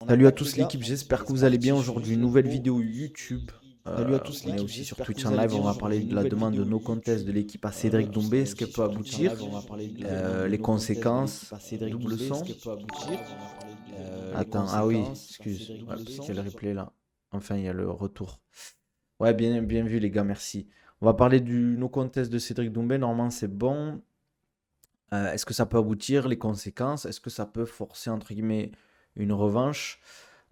Salut à tous l'équipe, j'espère que vous allez bien. Aujourd'hui, une nouvelle vidéo YouTube. On est aussi sur Twitch en live. On va parler de la demande de no contest de l'équipe à Cédric Doumbé. Est-ce qu'elle peut aboutir? Les conséquences. Double son. Attends, ah oui, excuse. Ouais, parce qu'il y a le replay là. Enfin, il y a le retour. Ouais, bien vu les gars, merci. On va parler du no contest de Cédric Doumbé. Normalement, c'est bon. Est-ce que ça peut aboutir? Les conséquences? Est-ce que ça peut forcer, entre guillemets, une revanche?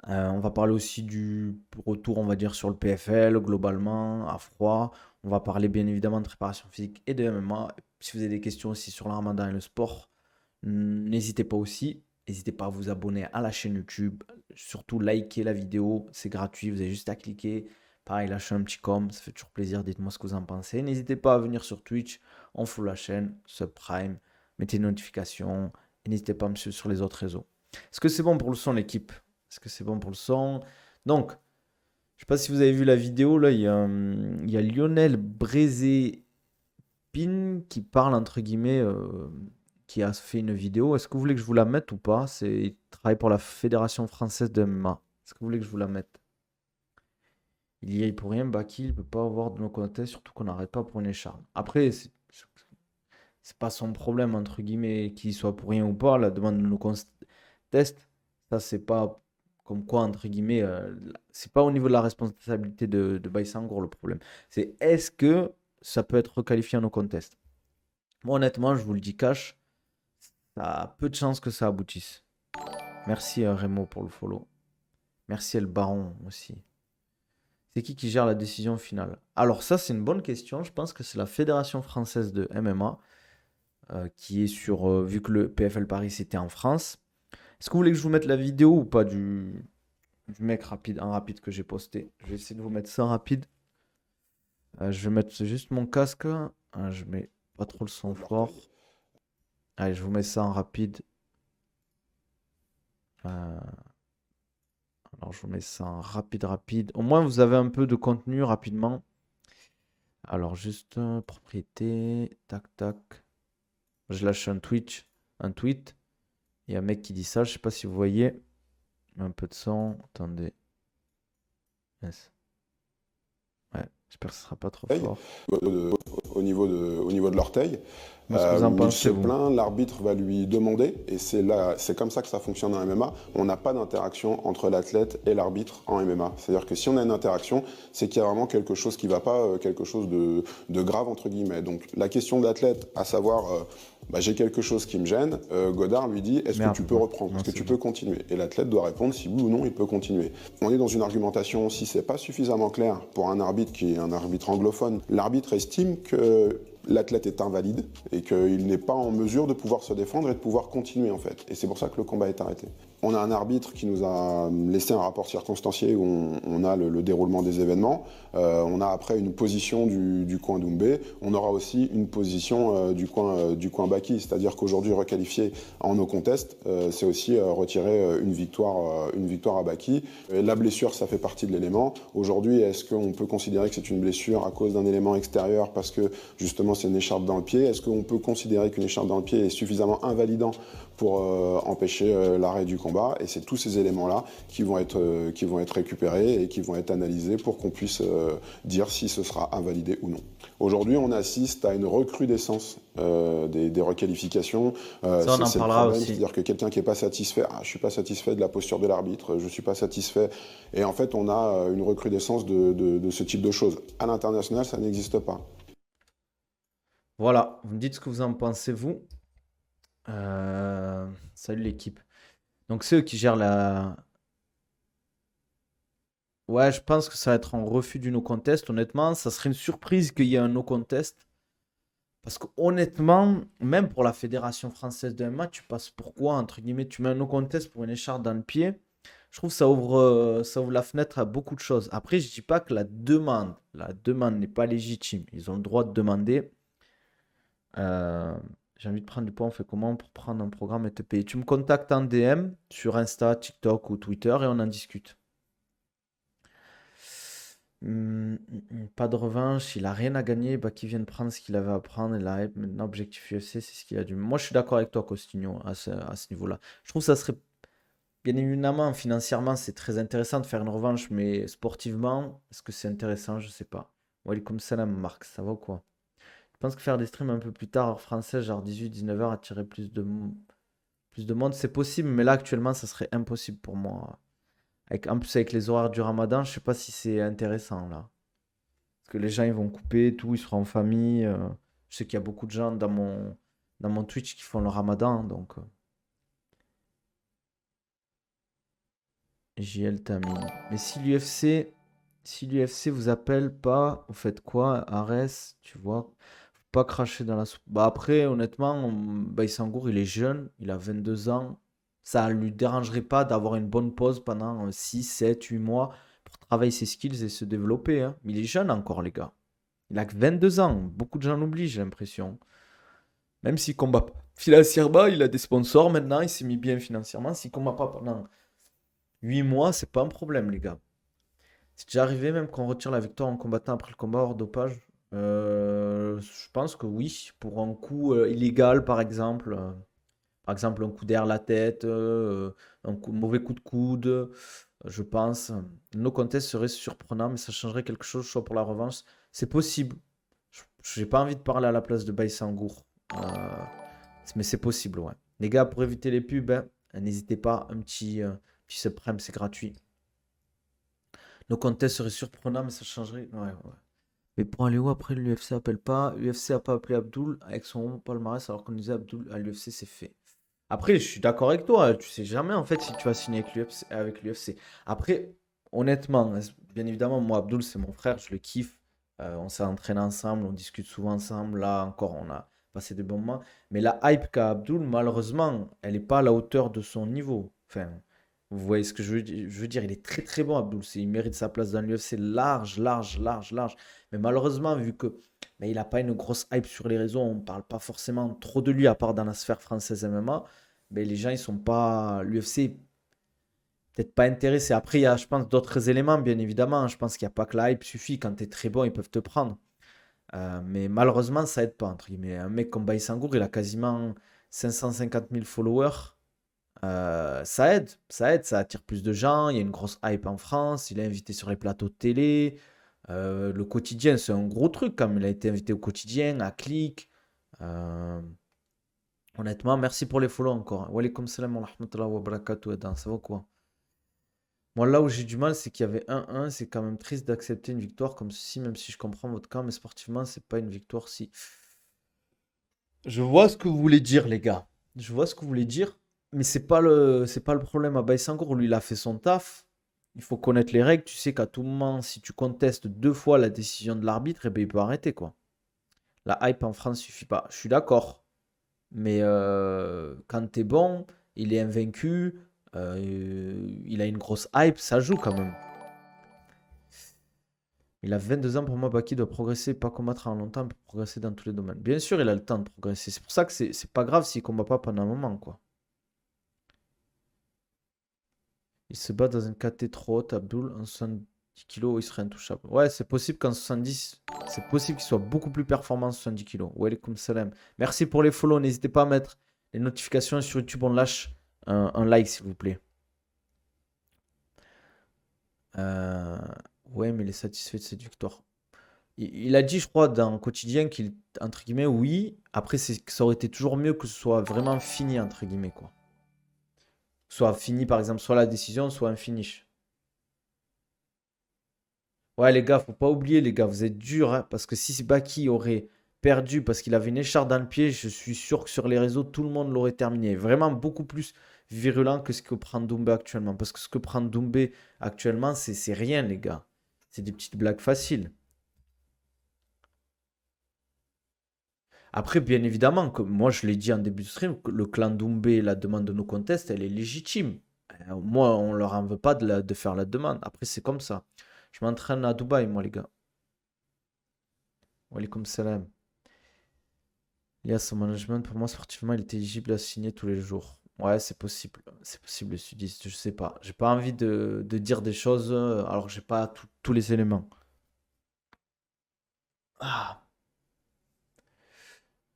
On va parler aussi du retour, on va dire, sur le PFL, globalement, à froid. On va parler bien évidemment de préparation physique et de MMA. Si vous avez des questions aussi sur le ramadan et le sport, n'hésitez pas aussi. N'hésitez pas à vous abonner à la chaîne YouTube. Surtout, liker la vidéo, c'est gratuit. Vous avez juste à cliquer. Pareil, lâchez un petit com, ça fait toujours plaisir. Dites-moi ce que vous en pensez. N'hésitez pas à venir sur Twitch. On fout la chaîne, subprime. Mettez une notification. Et n'hésitez pas à me suivre sur les autres réseaux. Est-ce que c'est bon pour le son, l'équipe? Est-ce que c'est bon pour le son? Donc, je ne sais pas si vous avez vu la vidéo, là, il y a Lionel Brézépine qui parle, entre guillemets, qui a fait une vidéo. Est-ce que vous voulez que je vous la mette ou pas? Il travaille pour la Fédération française de MMA. Est-ce que vous voulez que je vous la mette? Il y est pour rien, Baki, il ne peut pas avoir de nos côtés, surtout qu'on n'arrête pas pour une écharpe. Après, c'est pas son problème, entre guillemets, qu'il soit pour rien ou pas. La demande de nos tests, ça, c'est pas comme quoi, entre guillemets, c'est pas au niveau de la responsabilité de Baïsangour le problème. C'est est-ce que ça peut être requalifié en no contest? Moi, honnêtement, je vous le dis cash, ça a peu de chances que ça aboutisse. Merci Remo pour le follow. Merci El Baron aussi. C'est qui gère la décision finale? Alors ça, c'est une bonne question. Je pense que c'est la Fédération française de MMA qui est sur, vu que le PFL Paris c'était en France. Est-ce que vous voulez que je vous mette la vidéo ou pas du mec rapide, en rapide que j'ai posté? Je vais essayer de vous mettre ça en rapide. Je vais mettre juste mon casque. Je mets pas trop le son fort. Allez, je vous mets ça en rapide. Euh, alors, je vous mets ça en rapide. Au moins, vous avez un peu de contenu rapidement. Alors, juste propriété. Tac, tac. Je lâche un tweet. Il y a un mec qui dit ça. Je sais pas si vous voyez. Un peu de son. Attendez. Yes. Ouais, j'espère que ce sera pas trop fort. Au niveau de l'orteil. Moi, ce que vous en Il pensez, se vous? plaint, l'arbitre va lui demander, et c'est comme ça que ça fonctionne en MMA. On n'a pas d'interaction entre l'athlète et l'arbitre en MMA. C'est-à-dire que si on a une interaction, c'est qu'il y a vraiment quelque chose qui ne va pas, quelque chose de grave entre guillemets. Donc la question de l'athlète, à savoir, j'ai quelque chose qui me gêne, Godard lui dit, est-ce que tu peux reprendre, est-ce que tu peux continuer? Et l'athlète doit répondre si oui ou non il peut continuer. On est dans une argumentation, si c'est pas suffisamment clair pour un arbitre qui est un arbitre anglophone, l'arbitre estime que l'athlète est invalide et qu'il n'est pas en mesure de pouvoir se défendre et de pouvoir continuer en fait. Et c'est pour ça que le combat est arrêté. On a un arbitre qui nous a laissé un rapport circonstancié où on a le déroulement des événements. On a après une position du coin Doumbé. On aura aussi une position du coin Baki. C'est-à-dire qu'aujourd'hui, requalifier en no contest, c'est aussi retirer une victoire à Baki. La blessure, ça fait partie de l'élément. Aujourd'hui, est-ce qu'on peut considérer que c'est une blessure à cause d'un élément extérieur parce que justement c'est une écharpe dans le pied? Est-ce qu'on peut considérer qu'une écharpe dans le pied est suffisamment invalidant pour empêcher l'arrêt du combat? Et c'est tous ces éléments-là qui vont être récupérés et qui vont être analysés pour qu'on puisse dire si ce sera invalidé ou non. Aujourd'hui, on assiste à une recrudescence des requalifications. Ça, on en C'est le parlera problème, aussi. c'est-à-dire que quelqu'un qui n'est pas satisfait, je suis pas satisfait de la posture de l'arbitre, je suis pas satisfait. Et en fait, on a une recrudescence de ce type de choses. À l'international, ça n'existe pas. Voilà, vous me dites ce que vous en pensez, vous. Salut l'équipe. Donc, c'est eux qui gèrent la. Ouais, je pense que ça va être en refus du no contest. Honnêtement, ça serait une surprise qu'il y ait un no contest. Parce que honnêtement, même pour la Fédération française de MMA, tu passes pourquoi, entre guillemets, tu mets un no contest pour une écharpe dans le pied. Je trouve que ça ouvre la fenêtre à beaucoup de choses. Après, je dis pas que la demande n'est pas légitime. Ils ont le droit de demander. Euh, j'ai envie de prendre du poids. On fait comment pour prendre un programme et te payer? Tu me contactes en DM sur Insta, TikTok ou Twitter et on en discute. Pas de revanche, il a rien à gagner, bah, qu'il vienne prendre ce qu'il avait à prendre. Et là, maintenant, objectif UFC, c'est ce qu'il a dû. Moi, je suis d'accord avec toi, Costinho, à ce niveau-là. Je trouve que ça serait bien évidemment, financièrement, c'est très intéressant de faire une revanche, mais sportivement, est-ce que c'est intéressant? Je sais pas. Walaikum salam, Marc, ça va ou quoi? Je pense que faire des streams un peu plus tard, heure française, genre 18-19 heures, attirer plus de monde, c'est possible, mais là, actuellement, ça serait impossible pour moi. En plus, avec les horaires du ramadan, je sais pas si c'est intéressant, là. Parce que les gens, ils vont couper, tout, ils seront en famille. Je sais qu'il y a beaucoup de gens dans mon Twitch qui font le ramadan, donc JL Tamim. Mais si l'UFC vous appelle pas, vous faites quoi? Ares, tu vois, faut pas cracher dans la soupe. Bah après, honnêtement, Baïsangour, il est jeune, il a 22 ans. Ça lui dérangerait pas d'avoir une bonne pause pendant 6, 7, 8 mois pour travailler ses skills et se développer, hein. Mais il est jeune encore, les gars. Il a que 22 ans. Beaucoup de gens l'oublient, j'ai l'impression. Même s'il combat pas financièrement, il a des sponsors maintenant, il s'est mis bien financièrement. S'il combat pas pendant 8 mois, c'est pas un problème, les gars. C'est déjà arrivé même qu'on retire la victoire en combattant après le combat hors dopage. Je pense que oui, pour un coup illégal par exemple. Par exemple, un coup derrière la tête, mauvais coup de coude, je pense. No contest serait surprenant, mais ça changerait quelque chose, soit pour la revanche. C'est possible. J'ai pas envie de parler à la place de Baïsangour. Mais c'est possible, ouais. Les gars, pour éviter les pubs, hein, n'hésitez pas, petit subprime, c'est gratuit. Nos contests seraient surprenants, mais ça changerait. Ouais, ouais. Mais pour aller où après l'UFC appelle pas? L'UFC a pas appelé Abdul avec son palmarès alors qu'on disait Abdul à l'UFC c'est fait. Après, je suis d'accord avec toi, tu sais jamais en fait si tu vas signer avec l'UFC. Après, honnêtement, bien évidemment, moi Abdul c'est mon frère, je le kiffe. On s'est entraîné ensemble, on discute souvent ensemble. Là encore, on a passé des bons moments. Mais la hype qu'a Abdul, malheureusement, elle n'est pas à la hauteur de son niveau. Enfin, vous voyez ce que je veux dire, il est très très bon Abdul. Il mérite sa place dans l'UFC large, large, large, large. Mais malheureusement, vu que mais il n'a pas une grosse hype sur les réseaux, on ne parle pas forcément trop de lui, à part dans la sphère française MMA. Mais les gens, ils sont pas. L'UFC, peut-être pas intéressés. Après, il y a, je pense, d'autres éléments, bien évidemment. Je pense qu'il n'y a pas que la hype suffit. Quand tu es très bon, ils peuvent te prendre. Mais malheureusement, ça aide pas, entre guillemets. Un mec comme Baïsangour, il a quasiment 550 000 followers. Ça aide, ça attire plus de gens. Il y a une grosse hype en France. Il est invité sur les plateaux de télé. Le quotidien, c'est un gros truc quand même. Il a été invité au quotidien, à Click. Euh, Honnêtement, merci pour les follow encore. Wa alaykoum salam wa rahmatullahi wa barakatuh, Adam. Ça va quoi? Moi, là où j'ai du mal, c'est qu'il y avait 1-1. C'est quand même triste d'accepter une victoire comme ceci, même si je comprends votre camp, mais sportivement, c'est pas une victoire si. Je vois ce que vous voulez dire, les gars. Je vois ce que vous voulez dire, mais c'est pas le problème à Baïsangour. Lui, il a fait son taf. Il faut connaître les règles. Tu sais qu'à tout moment, si tu contestes 2 fois la décision de l'arbitre, eh ben, il peut arrêter, quoi. La hype en France suffit pas. Je suis d'accord. Mais quand t'es bon, il est invaincu, il a une grosse hype, ça joue quand même. Il a 22 ans pour moi, Baki doit progresser, pas combattre en longtemps pour progresser dans tous les domaines. Bien sûr, il a le temps de progresser. C'est pour ça que c'est pas grave s'il combat pas pendant un moment, quoi. Il se bat dans une KT trop haute, Abdul, en 70 kilos, il serait intouchable. Ouais, c'est possible qu'en 70, c'est possible qu'il soit beaucoup plus performant en 70 kilos. Walaikum salam. Merci pour les follow, n'hésitez pas à mettre les notifications sur YouTube, on lâche un like s'il vous plaît. Euh, ouais, mais il est satisfait de cette victoire. Il a dit, je crois, dans le quotidien qu'il, entre guillemets, oui. Après, ça aurait été toujours mieux que ce soit vraiment fini, entre guillemets, quoi. Soit fini, par exemple, soit la décision, soit un finish. Ouais, les gars, faut pas oublier, les gars, vous êtes durs, hein, parce que si Baki aurait perdu parce qu'il avait une écharpe dans le pied, je suis sûr que sur les réseaux, tout le monde l'aurait terminé. Vraiment beaucoup plus virulent que ce que prend Doumbé actuellement. Parce que ce que prend Doumbé actuellement, c'est rien, les gars. C'est des petites blagues faciles. Après, bien évidemment, que moi je l'ai dit en début de stream, que le clan Doumbé, la demande de nos contests, elle est légitime. Moi, on leur en veut pas de faire la demande. Après, c'est comme ça. Je m'entraîne à Dubaï, moi, les gars. Walaikum salam. Il y a son management, pour moi, sportivement, il est éligible à signer tous les jours. Ouais, c'est possible. C'est possible, le sudiste, je sais pas. J'ai pas envie de dire des choses alors que j'ai pas tous les éléments. Ah.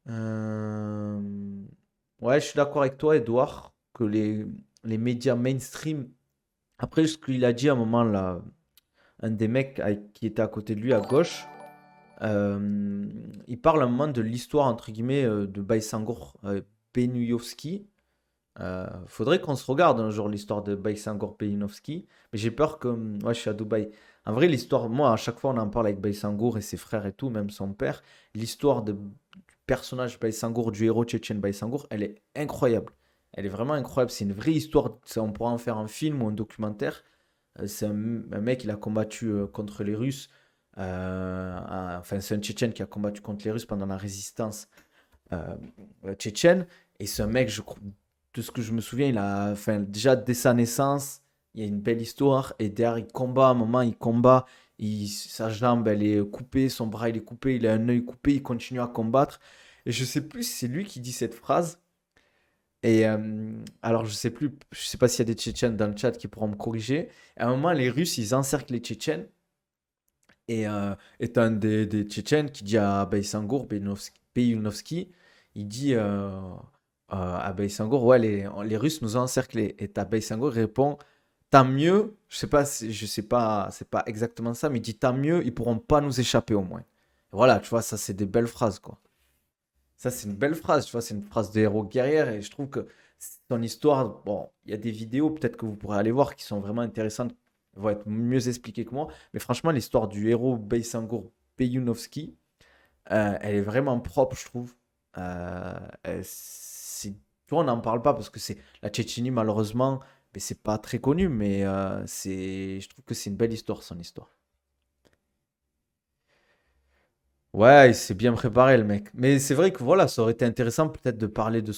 Euh, Ouais, je suis d'accord avec toi, Edouard, que les médias mainstream. Après, ce qu'il a dit à un moment, là, un des mecs qui était à côté de lui à gauche, il parle à un moment de l'histoire, entre guillemets, de Baysangour Benuyovski. Faudrait qu'on se regarde un jour l'histoire de Baysangour Beyinovski, mais j'ai peur que. Ouais, je suis à Dubaï. En vrai, l'histoire, moi, à chaque fois, on en parle avec Baysangour et ses frères et tout, même son père. L'histoire du personnage Baysangour, du héros tchétchène Baysangour, elle est incroyable. Elle est vraiment incroyable. C'est une vraie histoire. On pourra en faire un film ou un documentaire. C'est un mec, il a combattu contre les Russes. Enfin, c'est un Tchétchène qui a combattu contre les Russes pendant la résistance euh, tchétchène. Et c'est un mec, de ce que je me souviens, il a, enfin, déjà dès sa naissance, il y a une belle histoire. Et derrière, il combat, à un moment, il combat. Sa jambe, elle est coupée, son bras, il est coupé, il a un œil coupé, il continue à combattre. Et je sais plus si c'est lui qui dit cette phrase. Et alors, je sais plus, je sais pas s'il y a des Tchétchènes dans le chat qui pourront me corriger. À un moment, les Russes, ils encerclent les Tchétchènes. Et t'as un des Tchétchènes qui dit à Baysangour, Beyunovski, il dit à Baysangour, ouais, les Russes nous ont encerclés. Et t'as Baysangour répond, tant mieux, je sais pas, c'est pas exactement ça, mais il dit tant mieux, ils pourront pas nous échapper au moins. Et voilà, tu vois, ça c'est des belles phrases, quoi. Ça c'est une belle phrase, tu vois, c'est une phrase de héros guerrière, et je trouve que son histoire, bon, il y a des vidéos, peut-être que vous pourrez aller voir, qui sont vraiment intéressantes, vont être mieux expliquées que moi, mais franchement, l'histoire du héros Baysangour Beyunovski, elle est vraiment propre, je trouve. Tu vois, on n'en parle pas parce que c'est la Tchétchénie, malheureusement, mais c'est pas très connu, mais je trouve que c'est une belle histoire, son histoire. Ouais, il s'est bien préparé, le mec. Mais c'est vrai que voilà, ça aurait été intéressant peut-être de parler de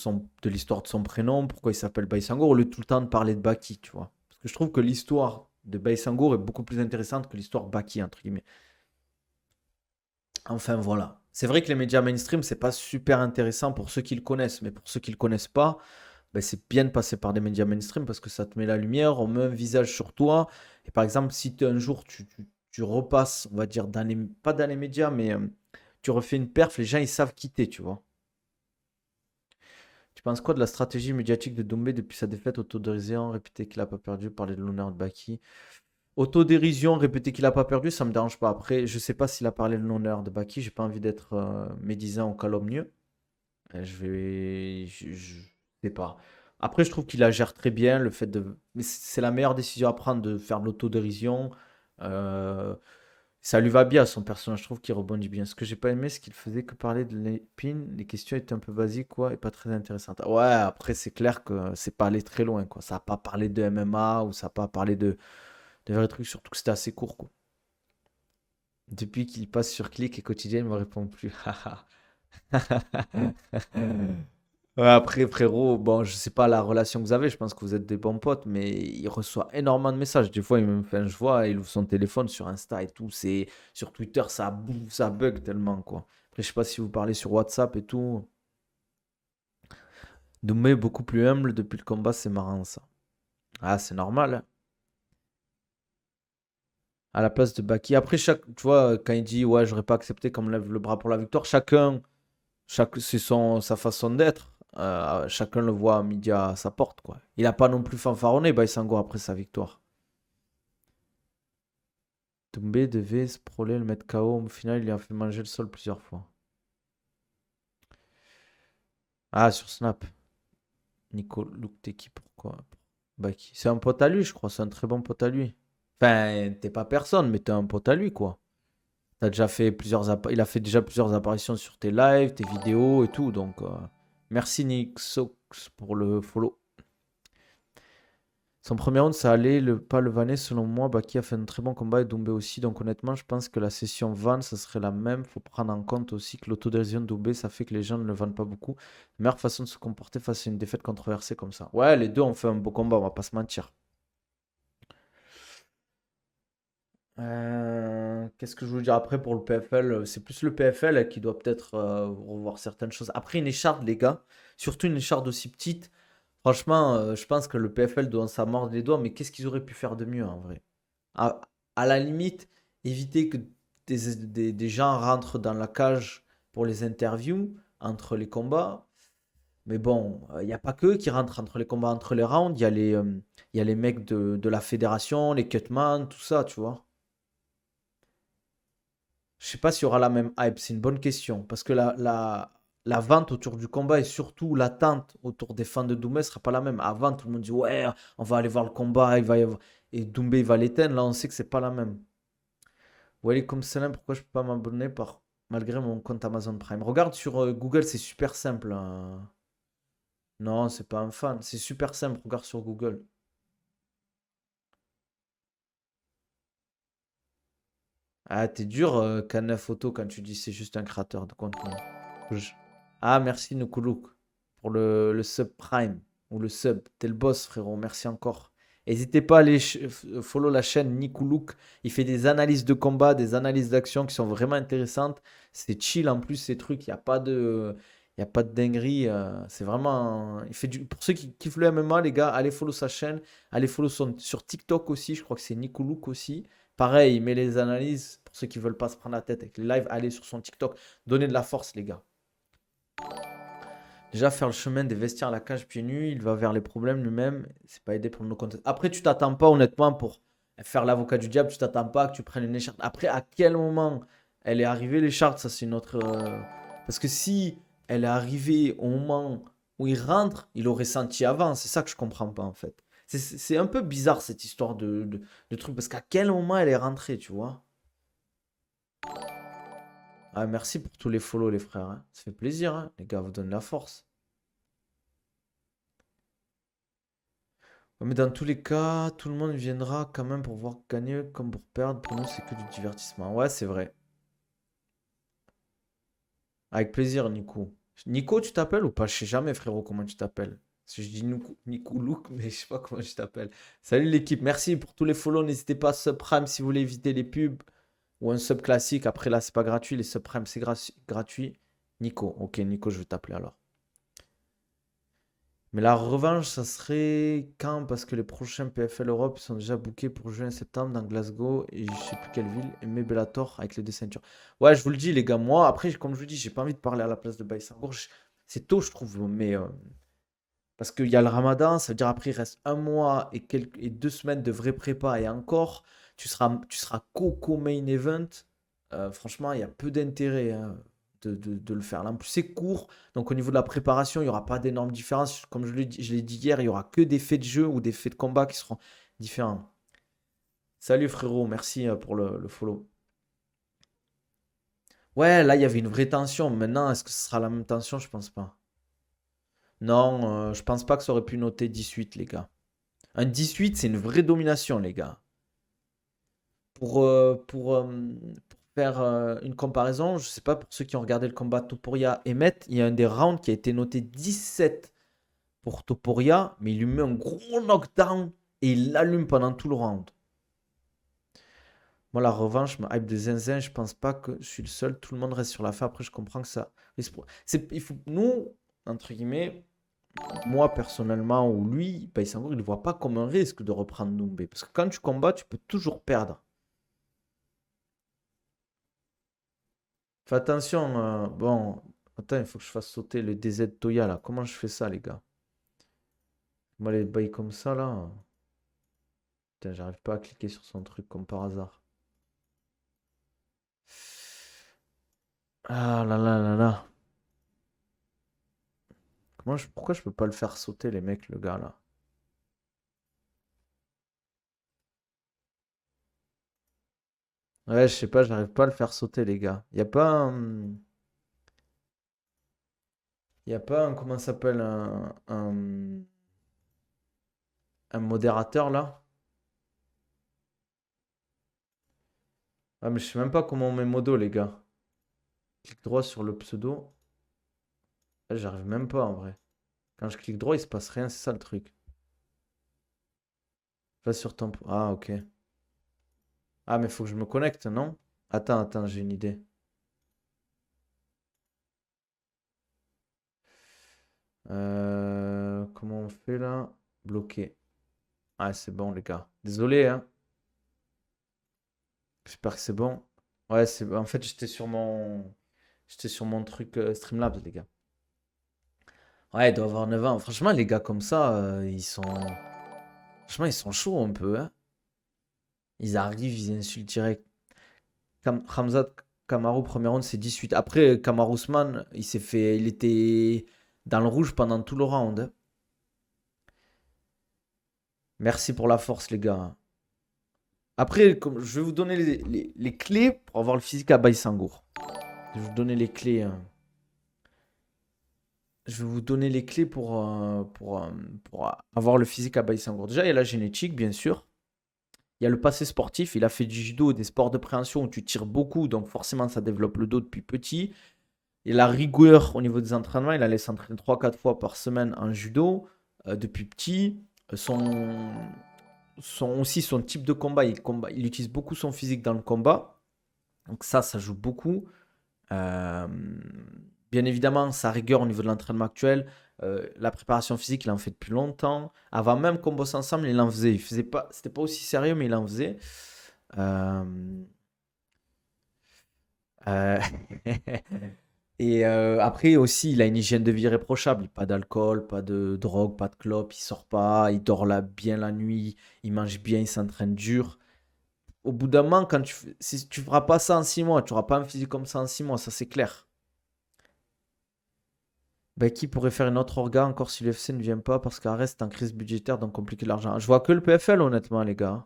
l'histoire de son prénom, pourquoi il s'appelle Baysangour, au lieu de tout le temps de parler de Baki, tu vois. Parce que je trouve que l'histoire de Baysangour est beaucoup plus intéressante que l'histoire Baki, entre guillemets. Enfin, voilà. C'est vrai que les médias mainstream, c'est pas super intéressant pour ceux qui le connaissent, mais pour ceux qui le connaissent pas, ben, c'est bien de passer par des médias mainstream parce que ça te met la lumière, on met un visage sur toi. Et par exemple, si un jour tu repasses, on va dire, pas dans les médias, mais tu refais une perf, les gens ils savent quitter, tu vois. Tu penses quoi de la stratégie médiatique de Doumbé depuis sa défaite, autodérision, répéter qu'il a pas perdu, parler de l'honneur de Baki? Autodérision, répéter qu'il a pas perdu, ça me dérange pas. Après, je sais pas s'il a parlé de l'honneur de Baki, j'ai pas envie d'être médisant ou calomnieux. Je sais pas. Après, je trouve qu'il la gère très bien, le fait de. Mais c'est la meilleure décision à prendre de faire de l'autodérision. Euh, Ça lui va bien, son personnage, je trouve qu'il rebondit bien. Ce que j'ai pas aimé, c'est qu'il faisait que parler de l'épine. Les questions étaient un peu basiques, quoi, et pas très intéressantes. Ouais, après, c'est clair que c'est pas allé très loin, quoi. Ça a pas parlé de MMA ou ça a pas parlé de vrais trucs, surtout que c'était assez court, quoi. Depuis qu'il passe sur Click et Quotidien, il me répond plus. Ouais, après, frérot, bon, je sais pas la relation que vous avez, je pense que vous êtes des bons potes, mais il reçoit énormément de messages. Des fois, enfin, je vois, il ouvre son téléphone sur Insta et tout, sur Twitter, ça bouffe, ça bug tellement, quoi. Après, je sais pas si vous parlez sur WhatsApp et tout. Doumé, beaucoup plus humble depuis le combat, c'est marrant, ça. Ah, c'est normal, hein. À la place de Baki. Après, tu vois, quand il dit, ouais, j'aurais pas accepté qu'on me lève le bras pour la victoire, c'est sa façon d'être. Chacun le voit à midi à sa porte, quoi. Il a pas non plus fanfaronné, Baïsango, après sa victoire. Doumbé devait sprawler, le mettre KO. Au final, il lui a fait manger le sol plusieurs fois. Ah, sur Snap. Nico Lukteki, pourquoi? Baki. C'est un pote à lui, je crois. C'est un très bon pote à lui. Enfin, t'es pas personne, mais t'es un pote à lui, quoi. Il a fait déjà plusieurs apparitions sur tes lives, tes vidéos et tout. Donc, merci Nick Sox pour le follow. Son premier round, ça allait pas le vanner. Selon moi, Baki a fait un très bon combat et Doumbé aussi. Donc honnêtement, je pense que la session van, ça serait la même. Faut prendre en compte aussi que l'autodérision de Doumbé, ça fait que les gens ne le vendent pas beaucoup. La meilleure façon de se comporter face à une défaite controversée comme ça. Ouais, les deux ont fait un beau combat, on va pas se mentir. Qu'est-ce que je veux dire après pour le PFL? C'est plus le PFL qui doit peut-être revoir certaines choses. Après, une écharde, les gars, surtout une écharde aussi petite, franchement, je pense que le PFL doit s'en mordre les doigts, mais qu'est-ce qu'ils auraient pu faire de mieux en vrai? À, à la limite, éviter que des gens rentrent dans la cage pour les interviews entre les combats. Mais bon, il n'y a pas que eux qui rentrent entre les combats, entre les rounds. Il y a les mecs de la fédération, les cutman, tout ça, tu vois. Je sais pas s'il y aura la même hype, c'est une bonne question. Parce que la vente autour du combat et surtout l'attente autour des fans de Doumbé sera pas la même. Avant, tout le monde dit ouais, on va aller voir le combat, il va y avoir... et Doumbé il va l'éteindre. Là, on sait que c'est pas la même. Walaikum salam, pourquoi je peux pas m'abonner malgré mon compte Amazon Prime? Regarde sur Google, c'est super simple, hein. Non, c'est pas un fan, c'est super simple, regarde sur Google. Ah, t'es dur, Canaf Photo, quand tu dis c'est juste un créateur de contenu. Je- Ah, merci Nukuluk pour le sub Prime ou le sub. T'es le boss, frérot. Merci encore. N'hésitez pas à aller follow la chaîne Nikuluk. Il fait des analyses de combat, des analyses d'action qui sont vraiment intéressantes. C'est chill en plus, ces trucs. Il y a pas de dinguerie. C'est vraiment. Il fait Pour ceux qui kiffent le MMA, les gars, allez follow sa chaîne. Allez follow sur TikTok aussi. Je crois que c'est Nikuluk aussi. Pareil, il met les analyses. Pour ceux qui veulent pas se prendre la tête avec les lives, allez sur son TikTok. Donnez de la force, les gars. Déjà, faire le chemin des vestiaires à la cage pieds nus, il va vers les problèmes lui-même. C'est pas aidé pour nos comptes. Après, tu t'attends pas, honnêtement, pour faire l'avocat du diable, tu t'attends pas que tu prennes une écharpe. Après, à quel moment elle est arrivée, l'écharpe, ça c'est une autre. Parce que si elle est arrivée au moment où il rentre, il aurait senti avant. C'est ça que je comprends pas, en fait. C'est un peu bizarre cette histoire de truc. Parce qu'à quel moment elle est rentrée, tu vois? Ah, merci pour tous les follow, les frères, hein. Ça fait plaisir, hein. Les gars, vous donnent la force. Ouais, mais dans tous les cas, tout le monde viendra quand même pour voir gagner comme pour perdre. Pour nous, c'est que du divertissement. Ouais, c'est vrai. Avec plaisir, Nico. Nico, tu t'appelles ou pas? Je sais jamais, frérot, comment tu t'appelles. Parce que je dis Nico Look, mais je sais pas comment tu t'appelles. Salut l'équipe, merci pour tous les follow. N'hésitez pas à subprime si vous voulez éviter les pubs ou un sub classique. Après, là, c'est pas gratuit. Les subprimes, c'est gratuit. Nico, ok, Nico, je vais t'appeler alors. Mais la revanche, ça serait quand? Parce que les prochains PFL Europe sont déjà bookés pour juin et septembre dans Glasgow et je sais plus quelle ville. Et mes Bellator avec les deux ceintures. Ouais, je vous le dis, les gars, moi, après, comme je vous dis, j'ai pas envie de parler à la place de Baïsangour. C'est tôt, je trouve. Mais parce qu'il y a le Ramadan, ça veut dire après, il reste un mois et 2 semaines de vraie prépa et encore, tu seras Coco Main Event. Franchement, il y a peu d'intérêt, hein, de le faire. Là, en plus, c'est court. Donc, au niveau de la préparation, il n'y aura pas d'énormes différences. Comme je l'ai dit hier, il y aura que des faits de jeu ou des faits de combat qui seront différents. Salut frérot, merci pour le follow. Ouais, là, il y avait une vraie tension. Maintenant, est-ce que ce sera la même tension? Je pense pas. Non, je pense pas que ça aurait pu noter 18, les gars. Un 18, c'est une vraie domination, les gars. Pour faire une comparaison, je sais pas pour ceux qui ont regardé le combat Topuria et Met, il y a un des rounds qui a été noté 17 pour Topuria, mais il lui met un gros knockdown et il l'allume pendant tout le round. Moi, la revanche, ma hype de zinzin, je pense pas que je suis le seul. Tout le monde reste sur la fin. Après, je comprends que ça. Nous, entre guillemets, moi personnellement, ou lui, Baïsangour, il ne voit pas comme un risque de reprendre Doumbé. Parce que quand tu combats, tu peux toujours perdre. Fais attention. Bon, attends, il faut que je fasse sauter le DZ Toya là. Comment je fais ça, les gars? Moi, les bails comme ça là. Putain, j'arrive pas à cliquer sur son truc comme par hasard. Ah là là là là. Pourquoi je peux pas le faire sauter, les mecs, le gars là? Ouais, je sais pas, j'arrive pas à le faire sauter, les gars. Y a pas un, comment ça s'appelle, un modérateur là? Ah, mais je sais même pas comment on met modo, les gars. Clique droit sur le pseudo. Ah, j'arrive même pas en vrai. Quand je clique droit, il se passe rien, c'est ça le truc. Va sur ton. Ah, ok. Ah, mais faut que je me connecte, non? Attends, j'ai une idée. Comment on fait là? Bloqué. Ah, c'est bon, les gars. Désolé, hein. J'espère que c'est bon. Ouais, en fait, j'étais sur mon truc Streamlabs, les gars. Ouais, il doit avoir 9 ans. Franchement, les gars comme ça, Franchement, ils sont chauds un peu, hein. Ils arrivent, ils insultent direct. Hamzat Kamaru, premier round, c'est 18. Après, Kamaru Usman, il était dans le rouge pendant tout le round, hein. Merci pour la force, les gars. Après, je vais vous donner les clés pour avoir le physique à Baïsangour. Je vais vous donner les clés. Je vais vous donner les clés pour avoir le physique à Baïsangour. Déjà, il y a la génétique, bien sûr. Il y a le passé sportif. Il a fait du judo, des sports de préhension où tu tires beaucoup, donc forcément, ça développe le dos depuis petit. Et la rigueur au niveau des entraînements, il allait s'entraîner 3 4 fois par semaine en judo depuis petit. Aussi son type de il utilise beaucoup son physique dans le combat. Donc ça joue beaucoup. Euh, Bien évidemment, sa rigueur au niveau de l'entraînement actuel, la préparation physique, il en fait depuis longtemps. Avant même qu'on bosse ensemble, il en faisait. Il faisait pas, c'était pas aussi sérieux, mais il en faisait. Euh, euh, Et après aussi, il a une hygiène de vie irréprochable. Pas d'alcool, pas de drogue, pas de clope. Il sort pas, il dort là bien la nuit, il mange bien, il s'entraîne dur. Au bout d'un moment, si tu feras pas ça en 6 mois, tu n'auras pas un physique comme ça en 6 mois, ça c'est clair. Ben, qui pourrait faire une autre orga encore si l'UFC ne vient pas parce qu'elle reste en crise budgétaire donc compliquer l'argent. Je vois que le PFL honnêtement les gars.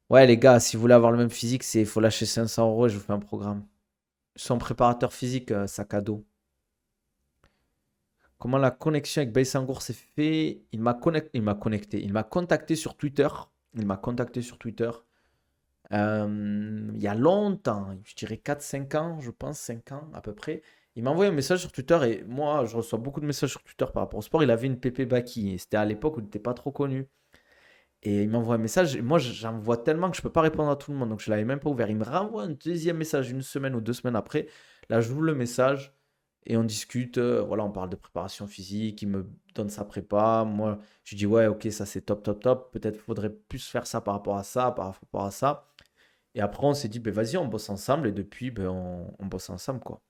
Ouais les gars, si vous voulez avoir le même physique, il faut lâcher 500 € et je vous fais un programme. Son préparateur physique, sac à dos. Comment la connexion avec Baïsangour s'est fait? Il m'a contacté sur Twitter. Il m'a contacté sur Twitter. Il y a longtemps, je dirais 4 5 ans, je pense, 5 ans à peu près. Il m'a envoyé un message sur Twitter et moi, je reçois beaucoup de messages sur Twitter par rapport au sport. Il avait une PP Baki et c'était à l'époque où il n'était pas trop connu. Et il m'envoie un message et moi, j'en vois tellement que je ne peux pas répondre à tout le monde. Donc, je ne l'avais même pas ouvert. Il me renvoie un deuxième message une semaine ou 2 semaines après. Là, j'ouvre le message et on discute. Voilà, on parle de préparation physique. Il me donne sa prépa. Moi, je dis, ouais, ok, ça c'est top, top, top. Peut-être faudrait plus faire ça par rapport à ça, par rapport à ça. Et après, on s'est dit, ben vas-y, on bosse ensemble. Et depuis, ben, on bosse ensemble, quoi.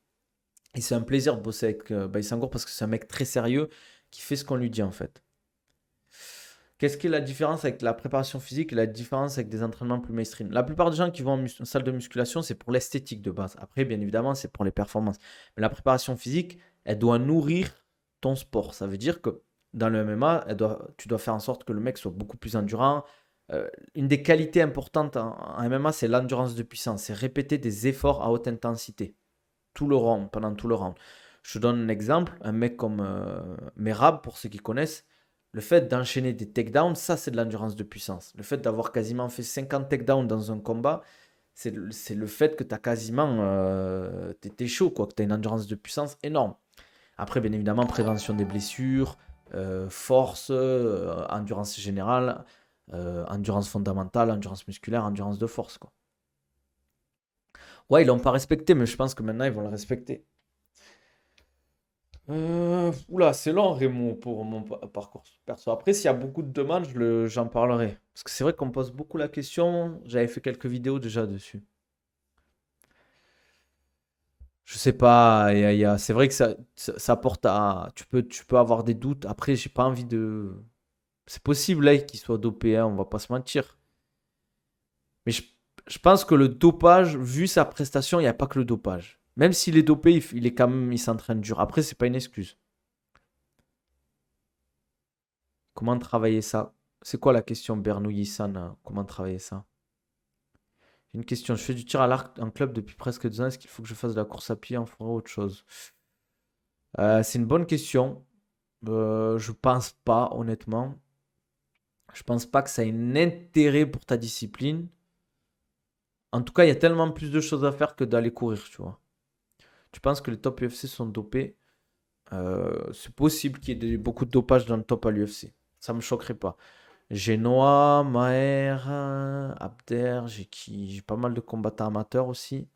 Et c'est un plaisir de bosser avec Baïsangour parce que c'est un mec très sérieux qui fait ce qu'on lui dit, en fait. Qu'est-ce qui est la différence avec la préparation physique et la différence avec des entraînements plus mainstream? La plupart des gens qui vont en salle de musculation, c'est pour l'esthétique de base. Après, bien évidemment, c'est pour les performances. Mais la préparation physique, elle doit nourrir ton sport. Ça veut dire que dans le MMA, tu dois faire en sorte que le mec soit beaucoup plus endurant. Une des qualités importantes en MMA, c'est l'endurance de puissance. C'est répéter des efforts à haute intensité. Tout le round, pendant tout le round. Je te donne un exemple. Un mec comme Merab, pour ceux qui connaissent, le fait d'enchaîner des takedowns, ça c'est de l'endurance de puissance. Le fait d'avoir quasiment fait 50 takedowns dans un combat, c'est le fait que tu as quasiment. T'es chaud, quoi, que tu as une endurance de puissance énorme. Après, bien évidemment, prévention des blessures, force, endurance générale, endurance fondamentale, endurance musculaire, endurance de force, quoi. Ouais, ils l'ont pas respecté, mais je pense que maintenant ils vont le respecter. Oula, c'est long, Rémo, pour mon parcours perso. Après, s'il y a beaucoup de demandes, j'en parlerai. Parce que c'est vrai qu'on pose beaucoup la question. J'avais fait quelques vidéos déjà dessus. Je sais pas, c'est vrai que ça porte à. Tu peux avoir des doutes. Après, j'ai pas envie de. C'est possible là, qu'il soit dopé, hein, on va pas se mentir. Mais je pense que le dopage, vu sa prestation, il n'y a pas que le dopage. Même s'il est dopé, il est quand même, il s'entraîne dur. Après, c'est pas une excuse. Comment travailler ça? C'est quoi la question, Bernouilly-san? Comment travailler ça? J'ai une question. Je fais du tir à l'arc en club depuis presque 2 ans. Est-ce qu'il faut que je fasse de la course à pied en forêt ou autre chose? C'est une bonne question. Je pense pas, honnêtement. Je pense pas que ça ait un intérêt pour ta discipline. En tout cas, il y a tellement plus de choses à faire que d'aller courir, tu vois. Tu penses que les top UFC sont dopés? C'est possible qu'il y ait beaucoup de dopage dans le top à l'UFC. Ça me choquerait pas. J'ai Noah, Maher, Abder, j'ai pas mal de combattants amateurs aussi.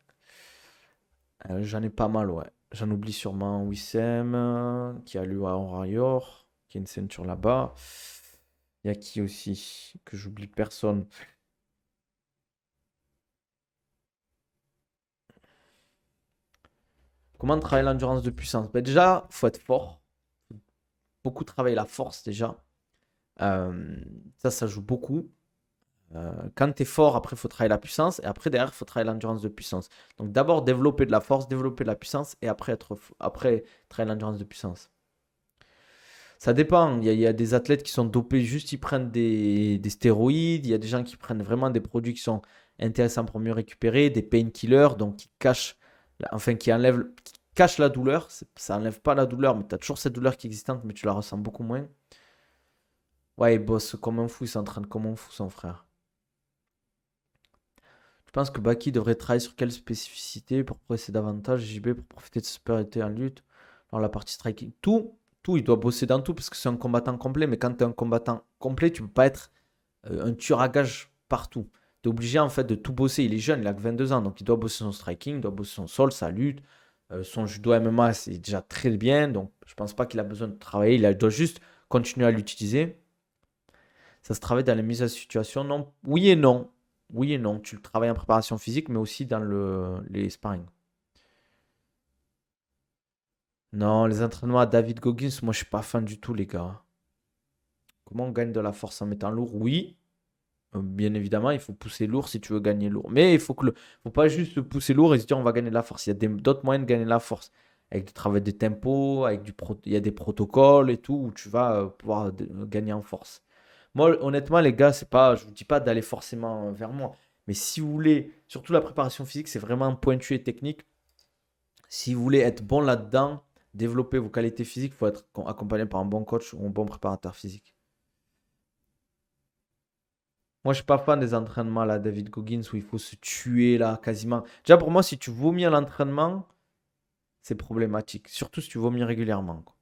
J'en ai pas mal, ouais. J'en oublie sûrement Wissem, qui a lu à Warrior, qui a une ceinture là-bas. Il y a qui aussi? Que j'oublie personne. Comment travailler l'endurance de puissance? Ben déjà, il faut être fort. Beaucoup travailler la force déjà. Ça joue beaucoup. Quand tu es fort, après, il faut travailler la puissance. Et après, derrière, il faut travailler l'endurance de puissance. Donc, d'abord, développer de la force, développer de la puissance. Et après, après travailler l'endurance de puissance. Ça dépend. Il y a des athlètes qui sont dopés, juste ils prennent des stéroïdes. Il y a des gens qui prennent vraiment des produits qui sont intéressants pour mieux récupérer, des painkillers, donc qui cachent, enfin qui cachent la douleur. Ça enlève pas la douleur, mais tu as toujours cette douleur qui est existante, mais tu la ressens beaucoup moins. Ouais, il bosse comme un fou, il s'entraîne comme un fou, son frère. Je pense que Baki devrait travailler sur quelle spécificité pour progresser davantage, JB pour profiter de sa supériorité en lutte, dans la partie striking. Tout, il doit bosser dans tout parce que c'est un combattant complet, mais quand tu es un combattant complet, tu peux pas être un tueur à gage partout. Tu es obligé en fait de tout bosser. Il est jeune, il a que 22 ans, donc il doit bosser son striking, il doit bosser son sol, sa lutte, son judo MMA, c'est déjà très bien, donc je pense pas qu'il a besoin de travailler, doit juste continuer à l'utiliser. Ça se travaille dans les mises à situation, non? Oui et non. Oui et non. Tu le travailles en préparation physique, mais aussi dans les sparring. Non, les entraînements à David Goggins, moi je suis pas fan du tout, les gars. Comment on gagne de la force en mettant lourd? Oui, bien évidemment, il faut pousser lourd si tu veux gagner lourd. Mais il faut pas juste pousser lourd et se dire on va gagner de la force. Il y a d'autres moyens de gagner de la force. Avec du travail de tempo, il y a des protocoles et tout où tu vas pouvoir gagner en force. Moi, honnêtement, les gars, c'est pas, je vous dis pas d'aller forcément vers moi. Mais si vous voulez, surtout la préparation physique, c'est vraiment pointu et technique. Si vous voulez être bon là-dedans, développer vos qualités physiques, il faut être accompagné par un bon coach ou un bon préparateur physique. Moi, je suis pas fan des entraînements là, David Goggins, où il faut se tuer là, quasiment. Déjà, pour moi, si tu vomis à l'entraînement, c'est problématique. Surtout si tu vomis régulièrement, quoi.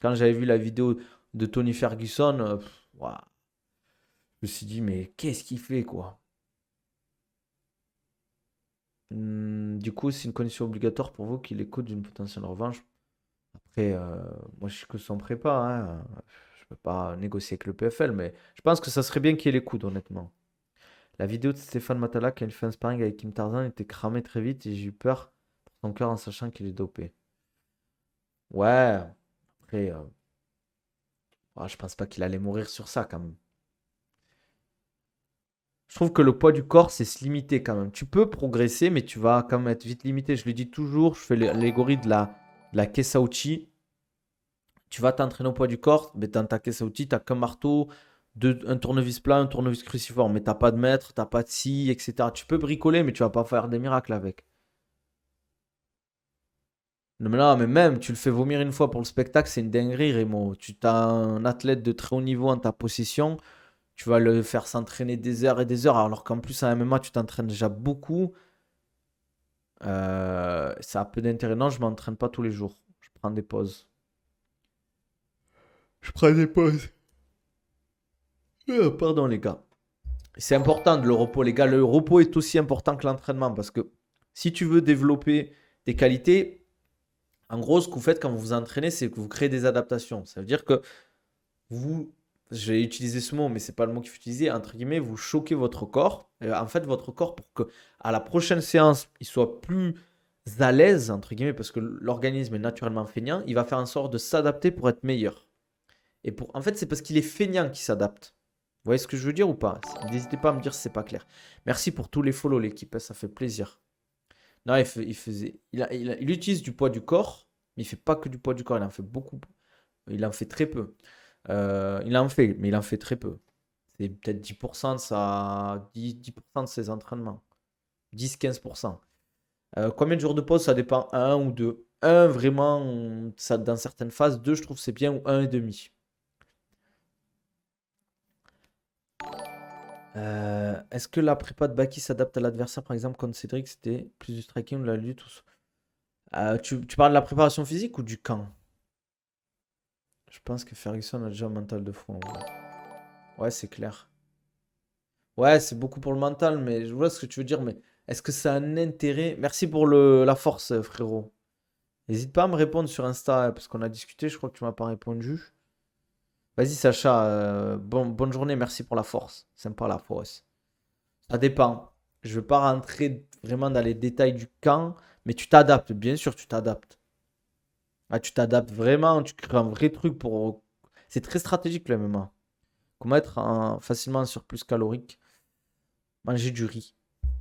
Quand j'avais vu la vidéo de Tony Ferguson, ouah, je me suis dit, mais qu'est-ce qu'il fait, quoi? Du coup, c'est une condition obligatoire pour vous qu'il écoute d'une potentielle revanche. Après, moi, je suis que son prépa, hein. Je peux pas négocier avec le PFL, mais je pense que ça serait bien qu'il écoute, honnêtement. La vidéo de Stéphane Matala quand il fait un sparring avec Kim Tarzan était cramée très vite et j'ai eu peur pour son cœur en sachant qu'il est dopé. Ouais, après, je pense pas qu'il allait mourir sur ça quand même. Je trouve que le poids du corps, c'est se limiter quand même. Tu peux progresser, mais tu vas quand même être vite limité. Je le dis toujours, je fais l'allégorie de la Kessauchi. Tu vas t'entraîner au poids du corps, mais dans ta Kessauchi, tu n'as qu'un marteau, un tournevis plat, un tournevis cruciforme. Mais tu n'as pas de mètre, tu n'as pas de scie, etc. Tu peux bricoler, mais tu vas pas faire des miracles avec. Non, mais même, tu le fais vomir une fois pour le spectacle, c'est une dinguerie, Rémo. Tu as un athlète de très haut niveau en ta possession, tu vas le faire s'entraîner des heures et des heures, alors qu'en plus, en MMA, tu t'entraînes déjà beaucoup. Ça a peu d'intérêt. Non, je m'entraîne pas tous les jours. Je prends des pauses. Je prends des pauses. Pardon, les gars. C'est important de le repos, les gars. Le repos est aussi important que l'entraînement parce que si tu veux développer des qualités, en gros, ce que vous faites quand vous vous entraînez, c'est que vous créez des adaptations. Ça veut dire que vous, j'ai utilisé ce mot, mais c'est pas le mot qu'il faut utiliser, entre guillemets, vous choquez votre corps. En fait, votre corps, pour que à la prochaine séance, il soit plus à l'aise, entre guillemets, parce que l'organisme est naturellement feignant, il va faire en sorte de s'adapter pour être meilleur. En fait, c'est parce qu'il est feignant qu'il s'adapte. Vous voyez ce que je veux dire ou pas? N'hésitez pas à me dire si c'est pas clair. Merci pour tous les follow, l'équipe, ça fait plaisir. Non, il utilise du poids du corps, mais il fait pas que du poids du corps, il en fait beaucoup. Il en fait très peu. Il en fait, mais il en fait très peu. C'est peut-être 10% de ses entraînements. 10-15%. Combien de jours de pause? Ça dépend. Un ou deux. Un, vraiment, ça, dans certaines phases. Deux, je trouve c'est bien. Ou un et demi. Est-ce que la prépa de Baki s'adapte à l'adversaire? Par exemple, contre Cédric, c'était plus du striking ou de la lutte tu parles de la préparation physique ou du camp? Je pense que Ferguson a déjà un mental de fou en vrai. Ouais, c'est clair. Ouais, c'est beaucoup pour le mental, mais je vois ce que tu veux dire. Mais est-ce que ça a un intérêt? Merci pour la force, frérot. N'hésite pas à me répondre sur Insta, parce qu'on a discuté, je crois que tu m'as pas répondu. Vas-y, Sacha, bonne journée, merci pour la force. Sympa la force. Ça dépend. Je ne veux pas rentrer vraiment dans les détails du camp, mais tu t'adaptes, bien sûr, tu t'adaptes. Ah, tu t'adaptes vraiment, tu crées un vrai truc pour. C'est très stratégique le MMA. Comment être facilement un surplus calorique? Manger du riz.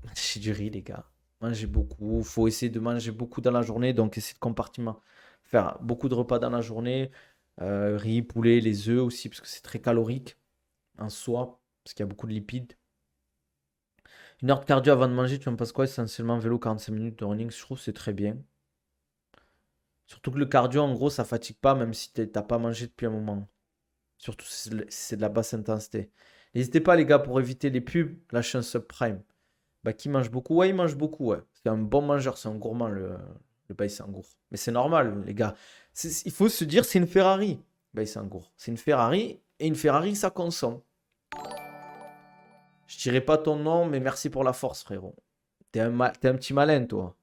Manger du riz, les gars. Manger beaucoup. Faut essayer de manger beaucoup dans la journée. Donc, essayer de compartiment. Faire beaucoup de repas dans la journée. Riz, poulet, les œufs aussi, parce que c'est très calorique en soi, parce qu'il y a beaucoup de lipides. Une heure de cardio avant de manger, tu en penses quoi? Essentiellement vélo 45 minutes de running, je trouve que c'est très bien. Surtout que le cardio, en gros, ça fatigue pas, même si t'as pas mangé depuis un moment. Surtout si c'est de la basse intensité. N'hésitez pas, les gars, pour éviter les pubs, lâchez un subprime. Bah, qui mange beaucoup? Ouais, il mange beaucoup, ouais. C'est un bon mangeur, c'est un gourmand, le Baïsangour. Mais c'est normal, les gars. Il faut se dire, c'est une Ferrari, Baïsangour. C'est une Ferrari, et une Ferrari, ça consomme. Je dirais pas ton nom, mais merci pour la force, frérot. T'es un petit malin, toi.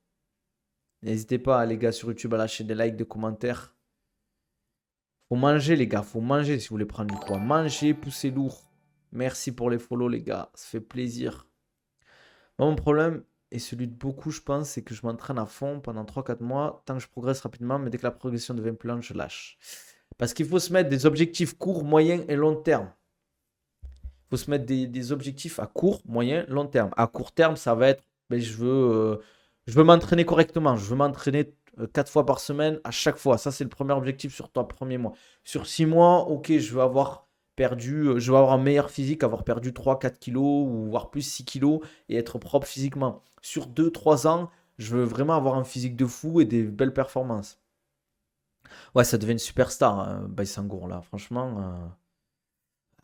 N'hésitez pas, les gars, sur YouTube, à lâcher des likes, des commentaires. Faut manger, les gars. Faut manger si vous voulez prendre du poids. Manger, pousser lourd. Merci pour les follow, les gars. Ça fait plaisir. Moi, mon problème, et celui de beaucoup, je pense, c'est que je m'entraîne à fond pendant 3 4 mois, tant que je progresse rapidement, mais dès que la progression devient plus lente, je lâche. Parce qu'il faut se mettre des objectifs courts, moyens et long terme. Il faut se mettre des objectifs à court, moyen, long terme. À court terme, ça va être, ben, je veux m'entraîner correctement. Je veux m'entraîner 4 fois par semaine à chaque fois. Ça, c'est le premier objectif sur ton premier mois. Sur 6 mois, ok, je veux avoir perdu, je veux avoir un meilleur physique, avoir perdu 3 4 kilos ou voire plus 6 kilos et être propre physiquement. Sur 2 3 ans, je veux vraiment avoir un physique de fou et des belles performances. Ouais, ça devient une superstar, hein, Baïsangour, là. Franchement,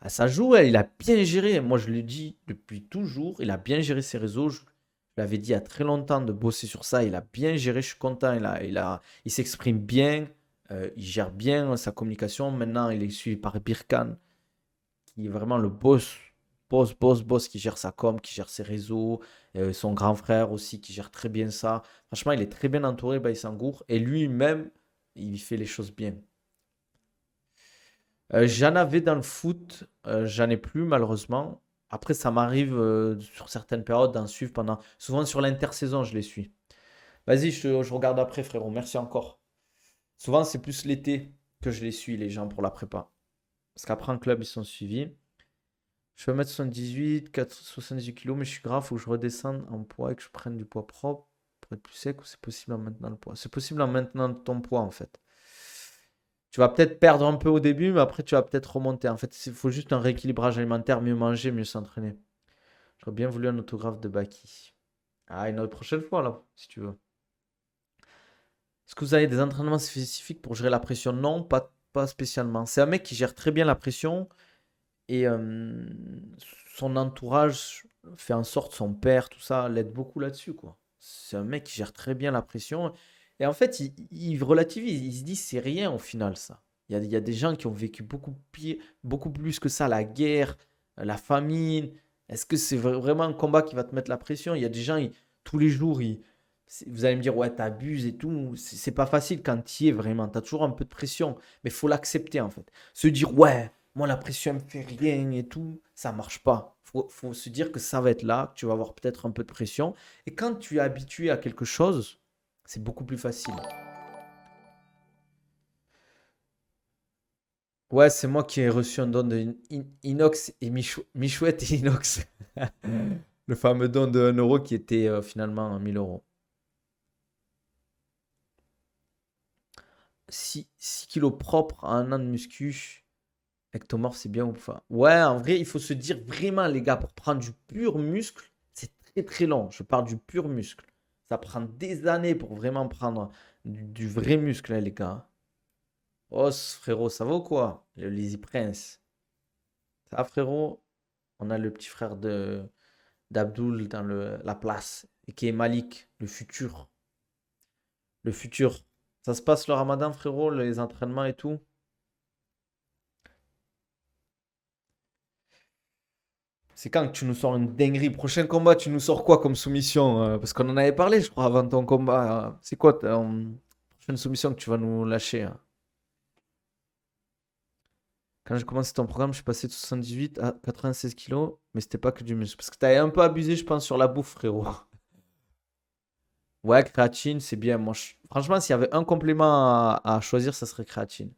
ça joue, ouais, il a bien géré. Moi, je le dis depuis toujours, il a bien géré ses réseaux. Je l'avais dit il y a très longtemps de bosser sur ça. Il a bien géré, je suis content. Il s'exprime bien, il gère bien sa communication. Maintenant, il est suivi par Birkan, qui est vraiment le boss, qui gère sa com, qui gère ses réseaux. Son grand frère aussi, qui gère très bien ça. Franchement, il est très bien entouré, Baïsangour. Et lui-même, il fait les choses bien. J'en avais dans le foot, j'en ai plus malheureusement. Après, ça m'arrive sur certaines périodes d'en suivre pendant. Souvent sur l'intersaison, je les suis. Vas-y, je regarde après, frérot. Merci encore. Souvent, c'est plus l'été que je les suis, les gens, pour la prépa. Parce qu'après, en club, ils sont suivis. Je fais 1m78, 78 kilos, mais je suis grave, faut que je redescende en poids et que je prenne du poids propre pour être plus sec ou c'est possible en maintenant le poids? C'est possible en maintenant ton poids, en fait. Tu vas peut-être perdre un peu au début, mais après, tu vas peut-être remonter. En fait, il faut juste un rééquilibrage alimentaire, mieux manger, mieux s'entraîner. J'aurais bien voulu un autographe de Baki. Ah, une autre prochaine fois, là, si tu veux. Est-ce que vous avez des entraînements spécifiques pour gérer la pression? Non, pas spécialement. C'est un mec qui gère très bien la pression et son entourage fait en sorte, son père, tout ça, l'aide beaucoup là-dessus, quoi. C'est un mec qui gère très bien la pression. Et en fait, il relativise. Il se dit, c'est rien au final, ça. Il y a des gens qui ont vécu beaucoup pire, beaucoup plus que ça, la guerre, la famine. Est-ce que c'est vraiment un combat qui va te mettre la pression? Il y a des gens, tous les jours, vous allez me dire, ouais, t'abuses et tout. C'est pas facile quand tu y es vraiment. T'as toujours un peu de pression. Mais il faut l'accepter, en fait. Se dire, ouais, moi, la pression me fait rien et tout, ça marche pas. Faut se dire que ça va être là, que tu vas avoir peut-être un peu de pression. Et quand tu es habitué à quelque chose, c'est beaucoup plus facile. Ouais, c'est moi qui ai reçu un don de Inox et Michouette et Inox. Le fameux don de 1 euro qui était finalement 1 000 euros. 6 kilos propres à un an de muscu. Ectomorphe, c'est bien ou pas? Ouais, en vrai, il faut se dire vraiment, les gars, pour prendre du pur muscle, c'est très très long. Je parle du pur muscle. Ça prend des années pour vraiment prendre du vrai muscle, hein, les gars. Oh, frérot, ça va ou quoi? Le Lazy Prince. Ça va, frérot? On a le petit frère d'Abdul dans la place. Et qui est Malik, le futur. Le futur. Ça se passe le ramadan, frérot, les entraînements et tout? C'est quand que tu nous sors une dinguerie? Prochain combat, tu nous sors quoi comme soumission? Parce qu'on en avait parlé, je crois, avant ton combat. C'est quoi ta prochaine soumission que tu vas nous lâcher, hein? Quand j'ai commencé ton programme, je suis passé de 78 à 96 kilos, mais c'était pas que du muscle. Parce que t'avais un peu abusé, je pense, sur la bouffe, frérot. Ouais, créatine, c'est bien. Moi, franchement, s'il y avait un complément à choisir, ça serait créatine.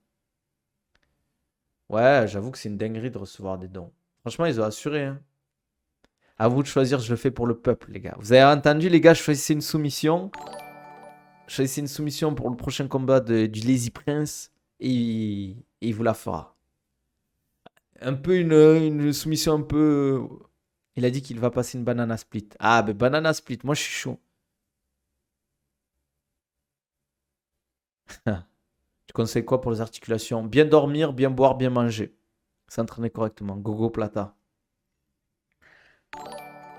Ouais, j'avoue que c'est une dinguerie de recevoir des dons. Franchement, ils ont assuré, hein. À vous de choisir, je le fais pour le peuple, les gars. Vous avez entendu, les gars, je choisissais une soumission. Je choisissais une soumission pour le prochain combat du Lazy Prince. Et il vous la fera. Un peu une soumission un peu. Il a dit qu'il va passer une banana split. Ah, ben banana split, moi je suis chaud. Tu conseilles quoi pour les articulations? Bien dormir, bien boire, bien manger. S'entraîner correctement. Gogo plata.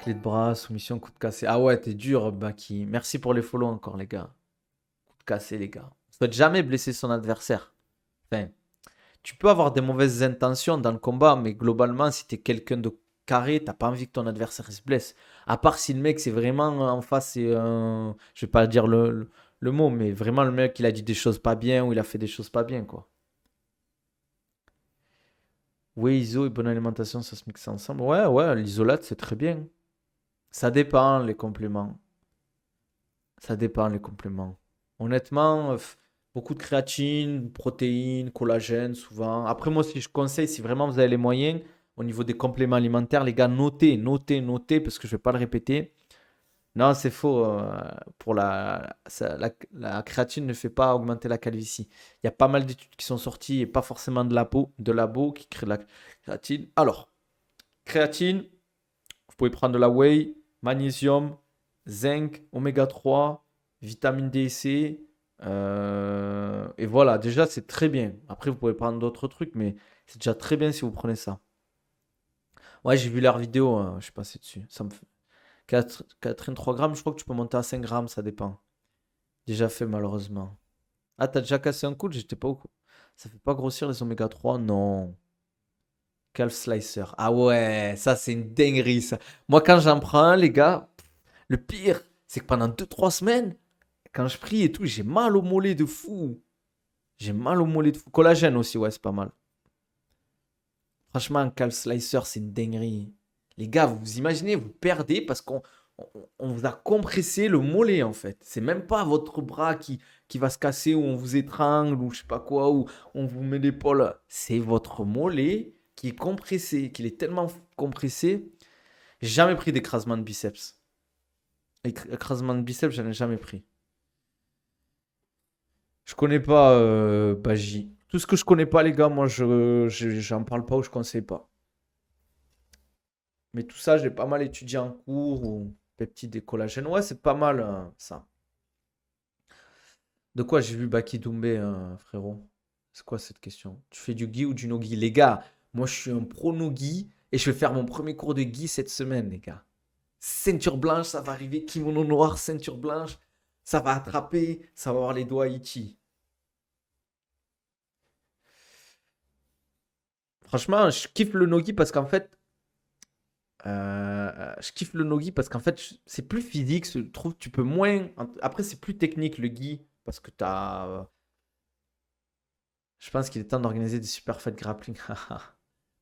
Clé de bras, soumission, coup de cassé. Ah ouais, t'es dur, Baki. Merci pour les follow encore, les gars. Coup de cassé, les gars. On ne souhaite jamais blesser son adversaire. Enfin, tu peux avoir des mauvaises intentions dans le combat, mais globalement, si t'es quelqu'un de carré, t'as pas envie que ton adversaire se blesse. À part si le mec, c'est vraiment en face, c'est un. Je vais pas dire le mot, mais vraiment le mec, il a dit des choses pas bien ou il a fait des choses pas bien, quoi. Oui, iso et bonne alimentation, ça se mixe ensemble. Ouais, ouais, l'isolate, c'est très bien. Ça dépend, les compléments. Ça dépend, les compléments. Honnêtement, beaucoup de créatine, protéines, collagène, souvent. Après, moi, si je conseille, si vraiment vous avez les moyens, au niveau des compléments alimentaires, les gars, notez, notez, notez, parce que je ne vais pas le répéter. Non, c'est faux. Pour la créatine ne fait pas augmenter la calvitie. Il y a pas mal d'études qui sont sorties et pas forcément de labo qui créent de la créatine. Alors, créatine, vous pouvez prendre de la whey, magnésium, zinc, oméga 3, vitamine D et C. Et voilà, déjà, c'est très bien. Après, vous pouvez prendre d'autres trucs, mais c'est déjà très bien si vous prenez ça. Ouais, j'ai vu leur vidéo, hein, je suis passé dessus. Ça me fait... Catherine, 3 grammes, je crois que tu peux monter à 5 grammes, ça dépend. Déjà fait, malheureusement. Ah, t'as déjà cassé un coude, j'étais pas au courant. Ça fait pas grossir les oméga 3? Non. Calf slicer. Ah ouais, ça c'est une dinguerie ça. Moi quand j'en prends un, les gars, le pire, c'est que pendant 2 3 semaines, quand je prie et tout, j'ai mal au mollet de fou. J'ai mal au mollet de fou. Collagène aussi, ouais, c'est pas mal. Franchement, un calf slicer, c'est une dinguerie. Les gars, vous imaginez, vous perdez parce qu'on vous a compressé le mollet en fait. C'est même pas votre bras qui va se casser ou on vous étrangle ou je sais pas quoi, ou on vous met l'épaule. C'est votre mollet qui est compressé, qu'il est tellement compressé. J'ai jamais pris d'écrasement de biceps. Écrasement de biceps, j'en ai jamais pris. Je connais pas Baji. Tout ce que je connais pas, les gars, moi, j'en parle pas ou je conseille pas. Mais tout ça, j'ai pas mal étudié en cours ou peptides et collagène. Ouais, c'est pas mal ça. De quoi j'ai vu Baki Doumbé, frérot? C'est quoi cette question? Tu fais du gi ou du no-gi? Les gars, moi, je suis un pro no-gi et je vais faire mon premier cours de gi cette semaine, les gars. Ceinture blanche, ça va arriver. Kimono noir, ceinture blanche. Ça va attraper. Ça va avoir les doigts itchy. Franchement, je kiffe le nogi parce qu'en fait, je kiffe le nogi parce qu'en fait, c'est plus physique. Je trouve que tu peux moins. Après, c'est plus technique le gi parce que t'as. Je pense qu'il est temps d'organiser des super fêtes grappling.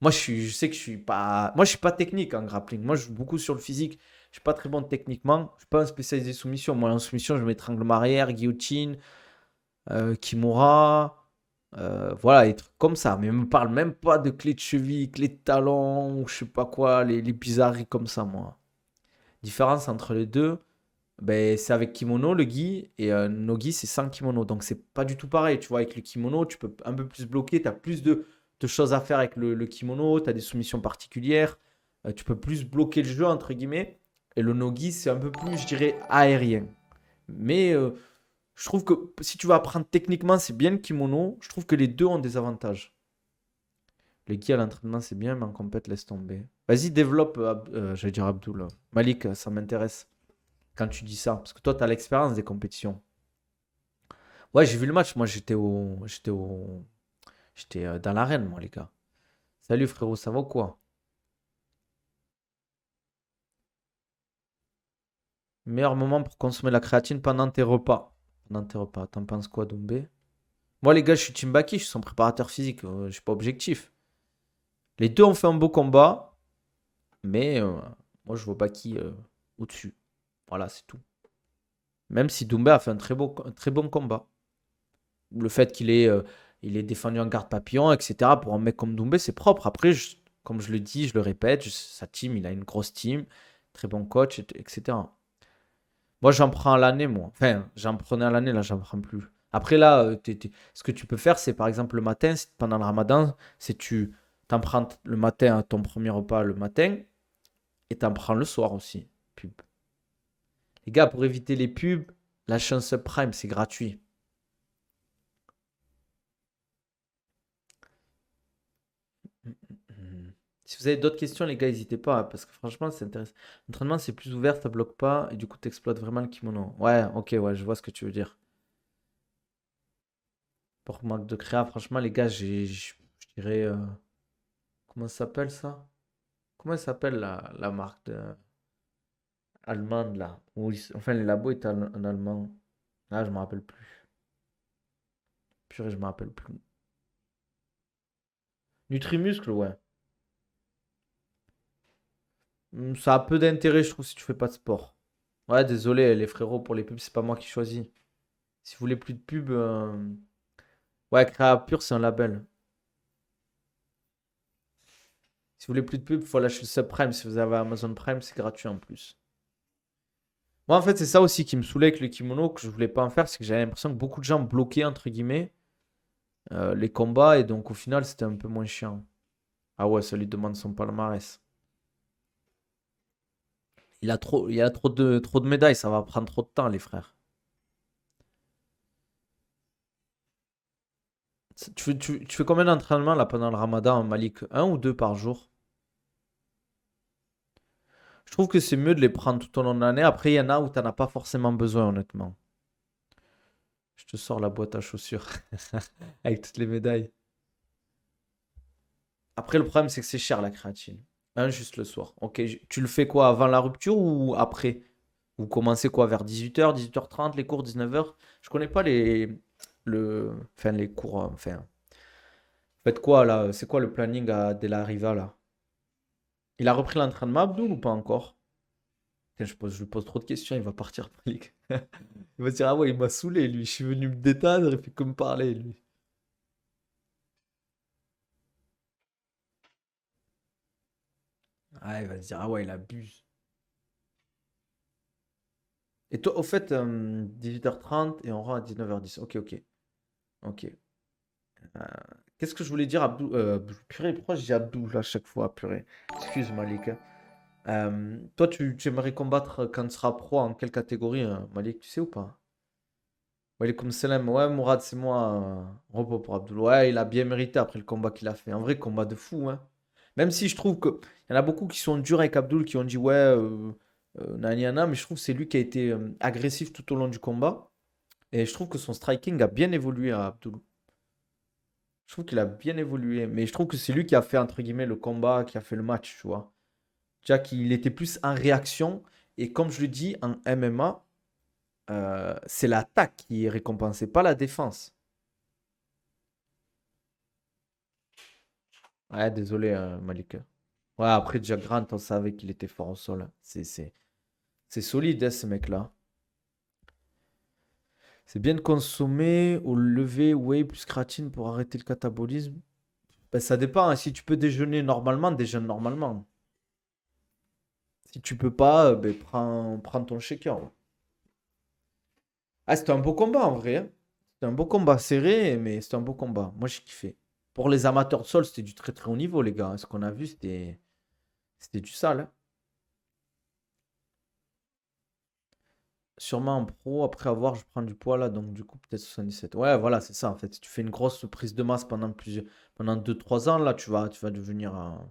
Moi, je sais que je suis pas. Moi, je suis pas technique en grappling. Moi, je joue beaucoup sur le physique. Je suis pas très bon techniquement. Je suis pas un spécialisé soumission. Moi, en soumission, je mets triangle arrière, guillotine, kimura. Voilà, des trucs comme ça. Mais on me parle même pas de clé de cheville, clé de talon, ou je sais pas quoi, les bizarreries comme ça, moi. Différence entre les deux, ben, c'est avec kimono, le gi, et no-gi, c'est sans kimono. Donc, c'est pas du tout pareil. Tu vois, avec le kimono, tu peux un peu plus bloquer, tu as plus de choses à faire avec le kimono, tu as des soumissions particulières, tu peux plus bloquer le jeu, entre guillemets. Et le no-gi, c'est un peu plus, je dirais, aérien. Mais je trouve que si tu vas apprendre techniquement, c'est bien le kimono. Je trouve que les deux ont des avantages. Le gi à l'entraînement, c'est bien, mais en compète, laisse tomber. Vas-y, développe, j'allais dire Abdul. Malik, ça m'intéresse quand tu dis ça. Parce que toi, tu as l'expérience des compétitions. Ouais, j'ai vu le match. Moi, j'étais dans l'arène, moi, les gars. Salut, frérot, ça va ou quoi? Meilleur moment pour consommer la créatine pendant tes repas. Pendant tes repas. T'en penses quoi, Doumbé? Moi, les gars, je suis Team Baki, je suis son préparateur physique. Je suis pas objectif. Les deux ont fait un beau combat, mais moi, je vois Baki au-dessus. Voilà, c'est tout. Même si Doumbé a fait un très bon combat. Le fait il est défendu en garde papillon, etc. Pour un mec comme Doumbé, c'est propre. Après, comme je le dis, je le répète, sa team, il a une grosse team, très bon coach, etc. Moi, j'en prends à l'année, moi. Enfin, j'en prenais à l'année, là, j'en prends plus. Après, là, ce que tu peux faire, c'est par exemple le matin, pendant le ramadan, c'est tu t'en prends le matin à ton premier repas le matin et t'en prends le soir aussi. Pub. Les gars, pour éviter les pubs, la chaîne Subprime, c'est gratuit. Si vous avez d'autres questions, les gars, n'hésitez pas, hein, parce que franchement, c'est intéressant. L'entraînement, c'est plus ouvert, ça bloque pas, et du coup, tu exploites vraiment le kimono. Ouais, ok, ouais, je vois ce que tu veux dire. Pour manque de créa, franchement, les gars, je dirais. Comment ça s'appelle ça? Comment ça s'appelle la marque allemande là? Enfin, les labos étaient en allemand. Là, je me rappelle plus. Purée, je me rappelle plus. Nutrimuscle, ouais. Ça a peu d'intérêt, je trouve, si tu fais pas de sport. Ouais, désolé, les frérots, pour les pubs, c'est pas moi qui choisis. Si vous voulez plus de pubs, ouais, Créapure, c'est un label. Si vous voulez plus de pubs, il faut lâcher le subprime. Si vous avez Amazon Prime, c'est gratuit en plus. Moi, en fait, c'est ça aussi qui me saoulait avec le kimono, que je voulais pas en faire, c'est que j'avais l'impression que beaucoup de gens bloquaient, entre guillemets, les combats, et donc au final, c'était un peu moins chiant. Ah ouais, ça lui demande son palmarès. Il a trop de médailles, ça va prendre trop de temps, les frères. Tu fais combien d'entraînements là pendant le ramadan, Malik? Un ou deux par jour? Je trouve que c'est mieux de les prendre tout au long de l'année. Après, il y en a où tu n'en as pas forcément besoin, honnêtement. Je te sors la boîte à chaussures avec toutes les médailles. Après, le problème, c'est que c'est cher la créatine. Un, juste le soir. Ok, tu le fais quoi avant la rupture ou après? Vous commencez quoi vers 18h, 18h30, les cours 19h? Je connais pas enfin, les cours. Enfin, faites quoi là? C'est quoi le planning à De La Riva là? Il a repris l'entraînement, Abdul, ou pas encore? Tiens, je lui pose trop de questions, il va partir. Malik. Il va se dire, ah ouais, il m'a saoulé, lui. Je suis venu me détendre, il fait que me parler, lui. Ah, il va se dire, ah ouais, il abuse. Et toi, au fait, 18h30 et on rend à 19h10. Ok, ok. Ok. Euh, Qu'est-ce que je voulais dire, Abdou? Purée, pourquoi je dis Abdou à chaque fois, purée? Excuse, Malik, hein. Toi, tu aimerais combattre quand tu seras pro en quelle catégorie, Malik, tu sais ou pas? Walaikum salam. Ouais, Mourad, c'est moi. Repos pour Abdul. Ouais, il a bien mérité après le combat qu'il a fait. Un vrai combat de fou, hein. Même si je trouve que il y en a beaucoup qui sont durs avec Abdul, qui ont dit ouais, nani, nana, mais je trouve que c'est lui qui a été agressif tout au long du combat. Et je trouve que son striking a bien évolué à Abdul. Je trouve qu'il a bien évolué. Mais je trouve que c'est lui qui a fait, entre guillemets, le combat, qui a fait le match, tu vois. Déjà qu'il était plus en réaction. Et comme je le dis, en MMA, c'est l'attaque qui est récompensée, pas la défense. Ouais, désolé, Malik. Ouais, après, Jack Grant, on savait qu'il était fort au sol. C'est solide, hein, ce mec-là. C'est bien de consommer au lever whey plus créatine pour arrêter le catabolisme. Ben, ça dépend, hein. Si tu peux déjeuner normalement, déjeune normalement. Si tu peux pas, ben, prends ton shaker. Ah, c'était un beau combat en vrai, hein. C'était un beau combat serré, mais c'était un beau combat. Moi, j'ai kiffé. Pour les amateurs de sol, c'était du très très haut niveau, les gars. Ce qu'on a vu, c'était du sale, hein. Sûrement en pro, après avoir, je prends du poids là, donc du coup peut-être 77. Ouais, voilà, c'est ça en fait. Si tu fais une grosse prise de masse pendant 2 3 ans, là, tu vas devenir un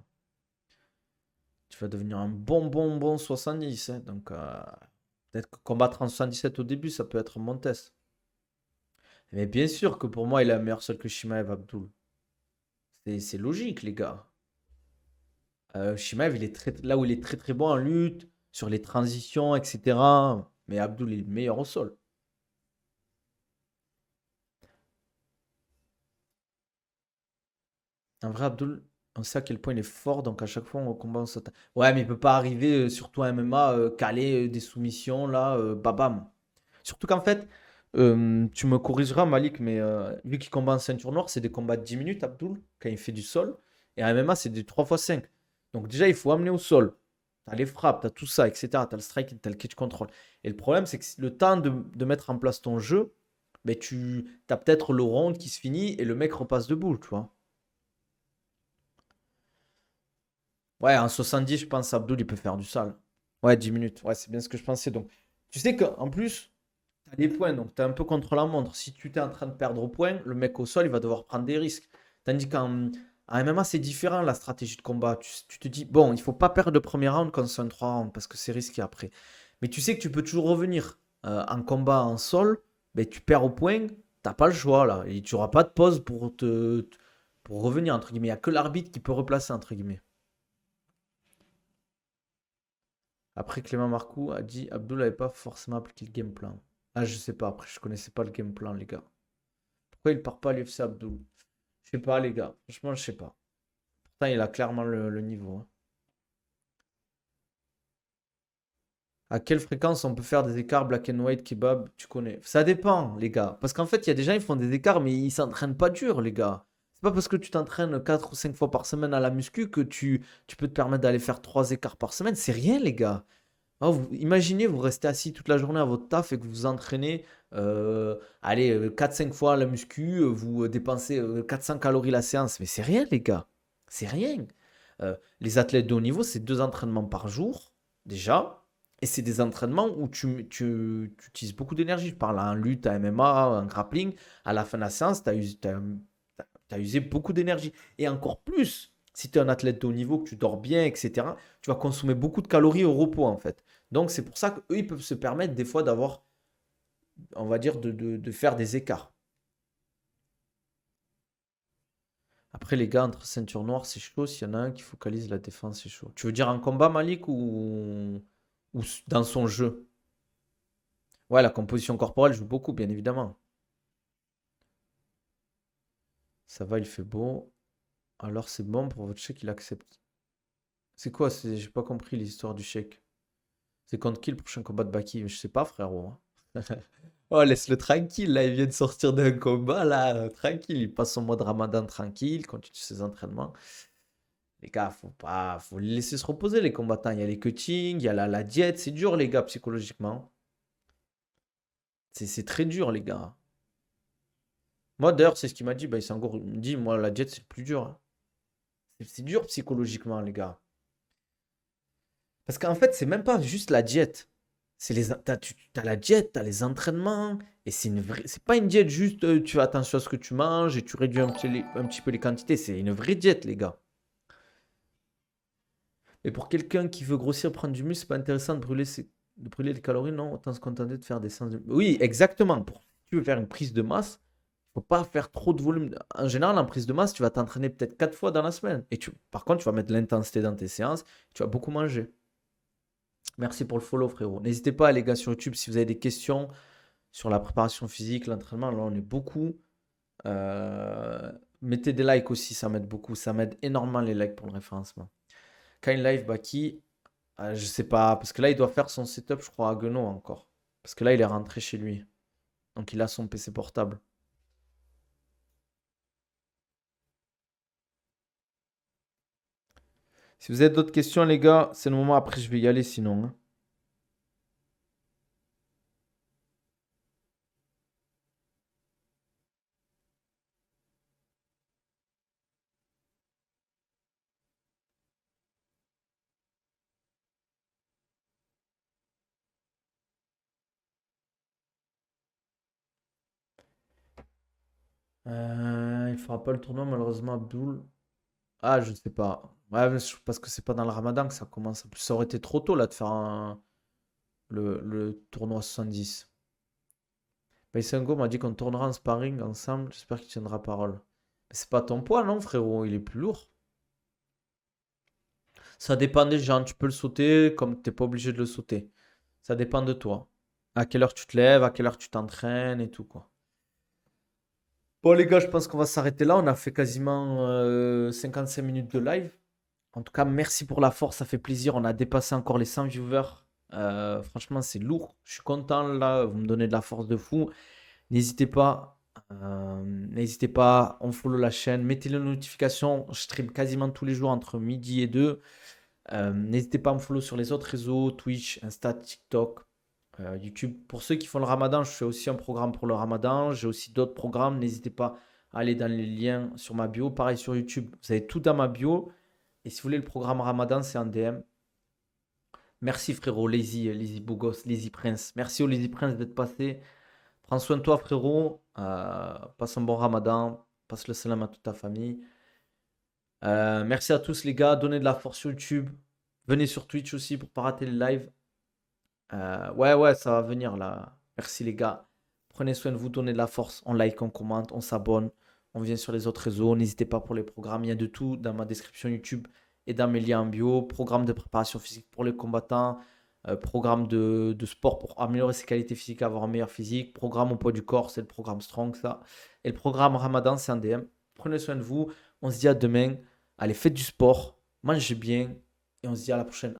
bon 70, hein. Donc peut-être que combattre en 77 au début, ça peut être un bon test. Mais bien sûr que pour moi, il a un meilleur sol que Shimaev Abdul. C'est logique, les gars. Shimaev, là où il est très très bon en lutte, sur les transitions, etc. Mais Abdul est le meilleur au sol. En vrai, Abdul, on sait à quel point il est fort, donc à chaque fois on combat, on saute. Ouais, mais il peut pas arriver, surtout à MMA, caler des soumissions, là, babam. Surtout qu'en fait, tu me corrigeras, Malik, mais vu qu'il combat en ceinture noire, c'est des combats de 10 minutes, Abdul, quand il fait du sol. Et en MMA, c'est des 3 x 5. Donc déjà, il faut amener au sol. Tu as les frappes, tu as tout ça, etc. Tu as le strike, tu as le catch control. Et le problème, c'est que le temps de mettre en place ton jeu, ben, tu as peut-être le round qui se finit et le mec repasse debout, tu vois. Ouais, en 70, je pense, Abdul, il peut faire du sale. Ouais, 10 minutes. Ouais, c'est bien ce que je pensais. Donc, tu sais qu'en plus, tu as des points, donc tu es un peu contre la montre. Si tu t'es en train de perdre au point, le mec au sol, il va devoir prendre des risques. Tandis qu'en MMA, c'est différent la stratégie de combat. Tu te dis, bon, il faut pas perdre le premier round quand c'est un 3 rounds parce que c'est risqué après. Mais tu sais que tu peux toujours revenir. En combat en sol, ben, tu perds au point, t'as pas le choix là. Et tu n'auras pas de pause pour revenir, entre guillemets. Il n'y a que l'arbitre qui peut replacer, entre guillemets. Après, Clément Marcoux a dit Abdul n'avait pas forcément appliqué le game plan. Ah, je sais pas. Après, je connaissais pas le game plan, les gars. Pourquoi il part pas à l'UFC Abdul? Je sais pas, les gars. Franchement, je sais pas. Pourtant, il a clairement le niveau, hein. À quelle fréquence on peut faire des écarts black and white kebab? Tu connais. Ça dépend, les gars. Parce qu'en fait, il y a des gens, ils font des écarts, mais ils s'entraînent pas dur, les gars. C'est pas parce que tu t'entraînes 4 ou 5 fois par semaine à la muscu que tu peux te permettre d'aller faire 3 écarts par semaine. C'est rien, les gars. Ah, imaginez, vous restez assis toute la journée à votre taf et que vous vous entraînez, allez, 4-5 fois à la muscu, vous dépensez 400 calories la séance. Mais c'est rien, les gars. C'est rien. Les athlètes de haut niveau, c'est 2 entraînements par jour, déjà. Et c'est des entraînements où tu utilises beaucoup d'énergie. Je parle en lutte, en MMA, en grappling. À la fin de la séance, tu as usé beaucoup d'énergie. Et encore plus, si tu es un athlète de haut niveau, que tu dors bien, etc., tu vas consommer beaucoup de calories au repos, en fait. Donc, c'est pour ça qu'eux, ils peuvent se permettre des fois d'avoir, on va dire, de faire des écarts. Après, les gars, entre ceinture noire, c'est chaud. S'il y en a un qui focalise la défense, c'est chaud. Tu veux dire en combat, Malik, ou dans son jeu? Ouais, la composition corporelle joue beaucoup, bien évidemment. Ça va, il fait beau. Alors, c'est bon pour votre chèque, il accepte. C'est quoi? J'ai pas compris l'histoire du chèque. C'est contre qui le prochain combat de Baki? Je sais pas, frérot, hein. Oh, laisse-le tranquille, là, il vient de sortir d'un combat, là, tranquille, il passe son mois de Ramadan tranquille, il continue ses entraînements. Les gars, faut les laisser se reposer, les combattants. Il y a les cuttings, il y a la diète, c'est dur, les gars, psychologiquement. C'est très dur, les gars. Moi, d'ailleurs, c'est ce qu'il m'a dit, bah, il me dit, moi, la diète, c'est le plus dur, hein. C'est dur psychologiquement, les gars. Parce qu'en fait, c'est même pas juste la diète. T'as la diète, t'as les entraînements, et c'est pas une diète juste tu fais attention à ce que tu manges et tu réduis un petit peu les quantités. C'est une vraie diète, les gars. Et pour quelqu'un qui veut grossir, prendre du muscle, c'est pas intéressant de brûler des calories, non? Autant se contenter de faire des séances de... Oui, exactement. Si tu veux faire une prise de masse, faut pas faire trop de volume. En général, en prise de masse, tu vas t'entraîner peut-être 4 fois dans la semaine. Par contre, tu vas mettre de l'intensité dans tes séances, tu vas beaucoup manger. Merci pour le follow, frérot. N'hésitez pas, les gars, sur YouTube, si vous avez des questions sur la préparation physique, l'entraînement. Là, on est beaucoup. Euh, Mettez des likes aussi, ça m'aide beaucoup. Ça m'aide énormément les likes pour le référencement. Kind Live Baki, je sais pas, parce que là, il doit faire son setup, je crois, à Gueno encore. Parce que là, il est rentré chez lui. Donc, il a son PC portable. Si vous avez d'autres questions, les gars, c'est le moment. Après, je vais y aller sinon, hein. Il fera pas le tournoi, malheureusement, Abdul. Ah, je sais pas. Ouais, mais parce que c'est pas dans le Ramadan que ça commence. En plus, ça aurait été trop tôt là de faire le tournoi 70. Baïsengo m'a dit qu'on tournera en sparring ensemble. J'espère qu'il tiendra parole. Mais c'est pas ton poids, non, frérot? Il est plus lourd. Ça dépend des gens. Tu peux le sauter comme t'es pas obligé de le sauter. Ça dépend de toi. À quelle heure tu te lèves, à quelle heure tu t'entraînes et tout, quoi. Bon, les gars, je pense qu'on va s'arrêter là. On a fait quasiment 55 minutes de live. En tout cas, merci pour la force, ça fait plaisir. On a dépassé encore les 100 viewers. Franchement, c'est lourd. Je suis content là. Vous me donnez de la force de fou. N'hésitez pas. N'hésitez pas. On follow la chaîne. Mettez les notifications. Je stream quasiment tous les jours entre midi et 2. N'hésitez pas à me follow sur les autres réseaux, Twitch, Insta, TikTok, YouTube. Pour ceux qui font le Ramadan, je fais aussi un programme pour le Ramadan. J'ai aussi d'autres programmes. N'hésitez pas à aller dans les liens sur ma bio. Pareil sur YouTube, vous avez tout dans ma bio. Et si vous voulez le programme Ramadan, c'est en DM. Merci frérot, Lazy Beau Gosse, Lazy Prince. Merci au Lazy Prince d'être passé. Prends soin de toi frérot. Passe un bon Ramadan. Passe le salam à toute ta famille. Merci à tous les gars. Donnez de la force sur YouTube. Venez sur Twitch aussi pour pas rater les lives. Ouais, ça va venir là. Merci les gars. Prenez soin de vous, donnez de la force. On like, on commente, on s'abonne. On vient sur les autres réseaux. N'hésitez pas pour les programmes. Il y a de tout dans ma description YouTube et dans mes liens en bio. Programme de préparation physique pour les combattants. Programme de sport pour améliorer ses qualités physiques, avoir un meilleur physique. Programme au poids du corps, c'est le programme Strong ça. Et le programme Ramadan, c'est un DM. Prenez soin de vous. On se dit à demain. Allez, faites du sport. Mangez bien. Et on se dit à la prochaine.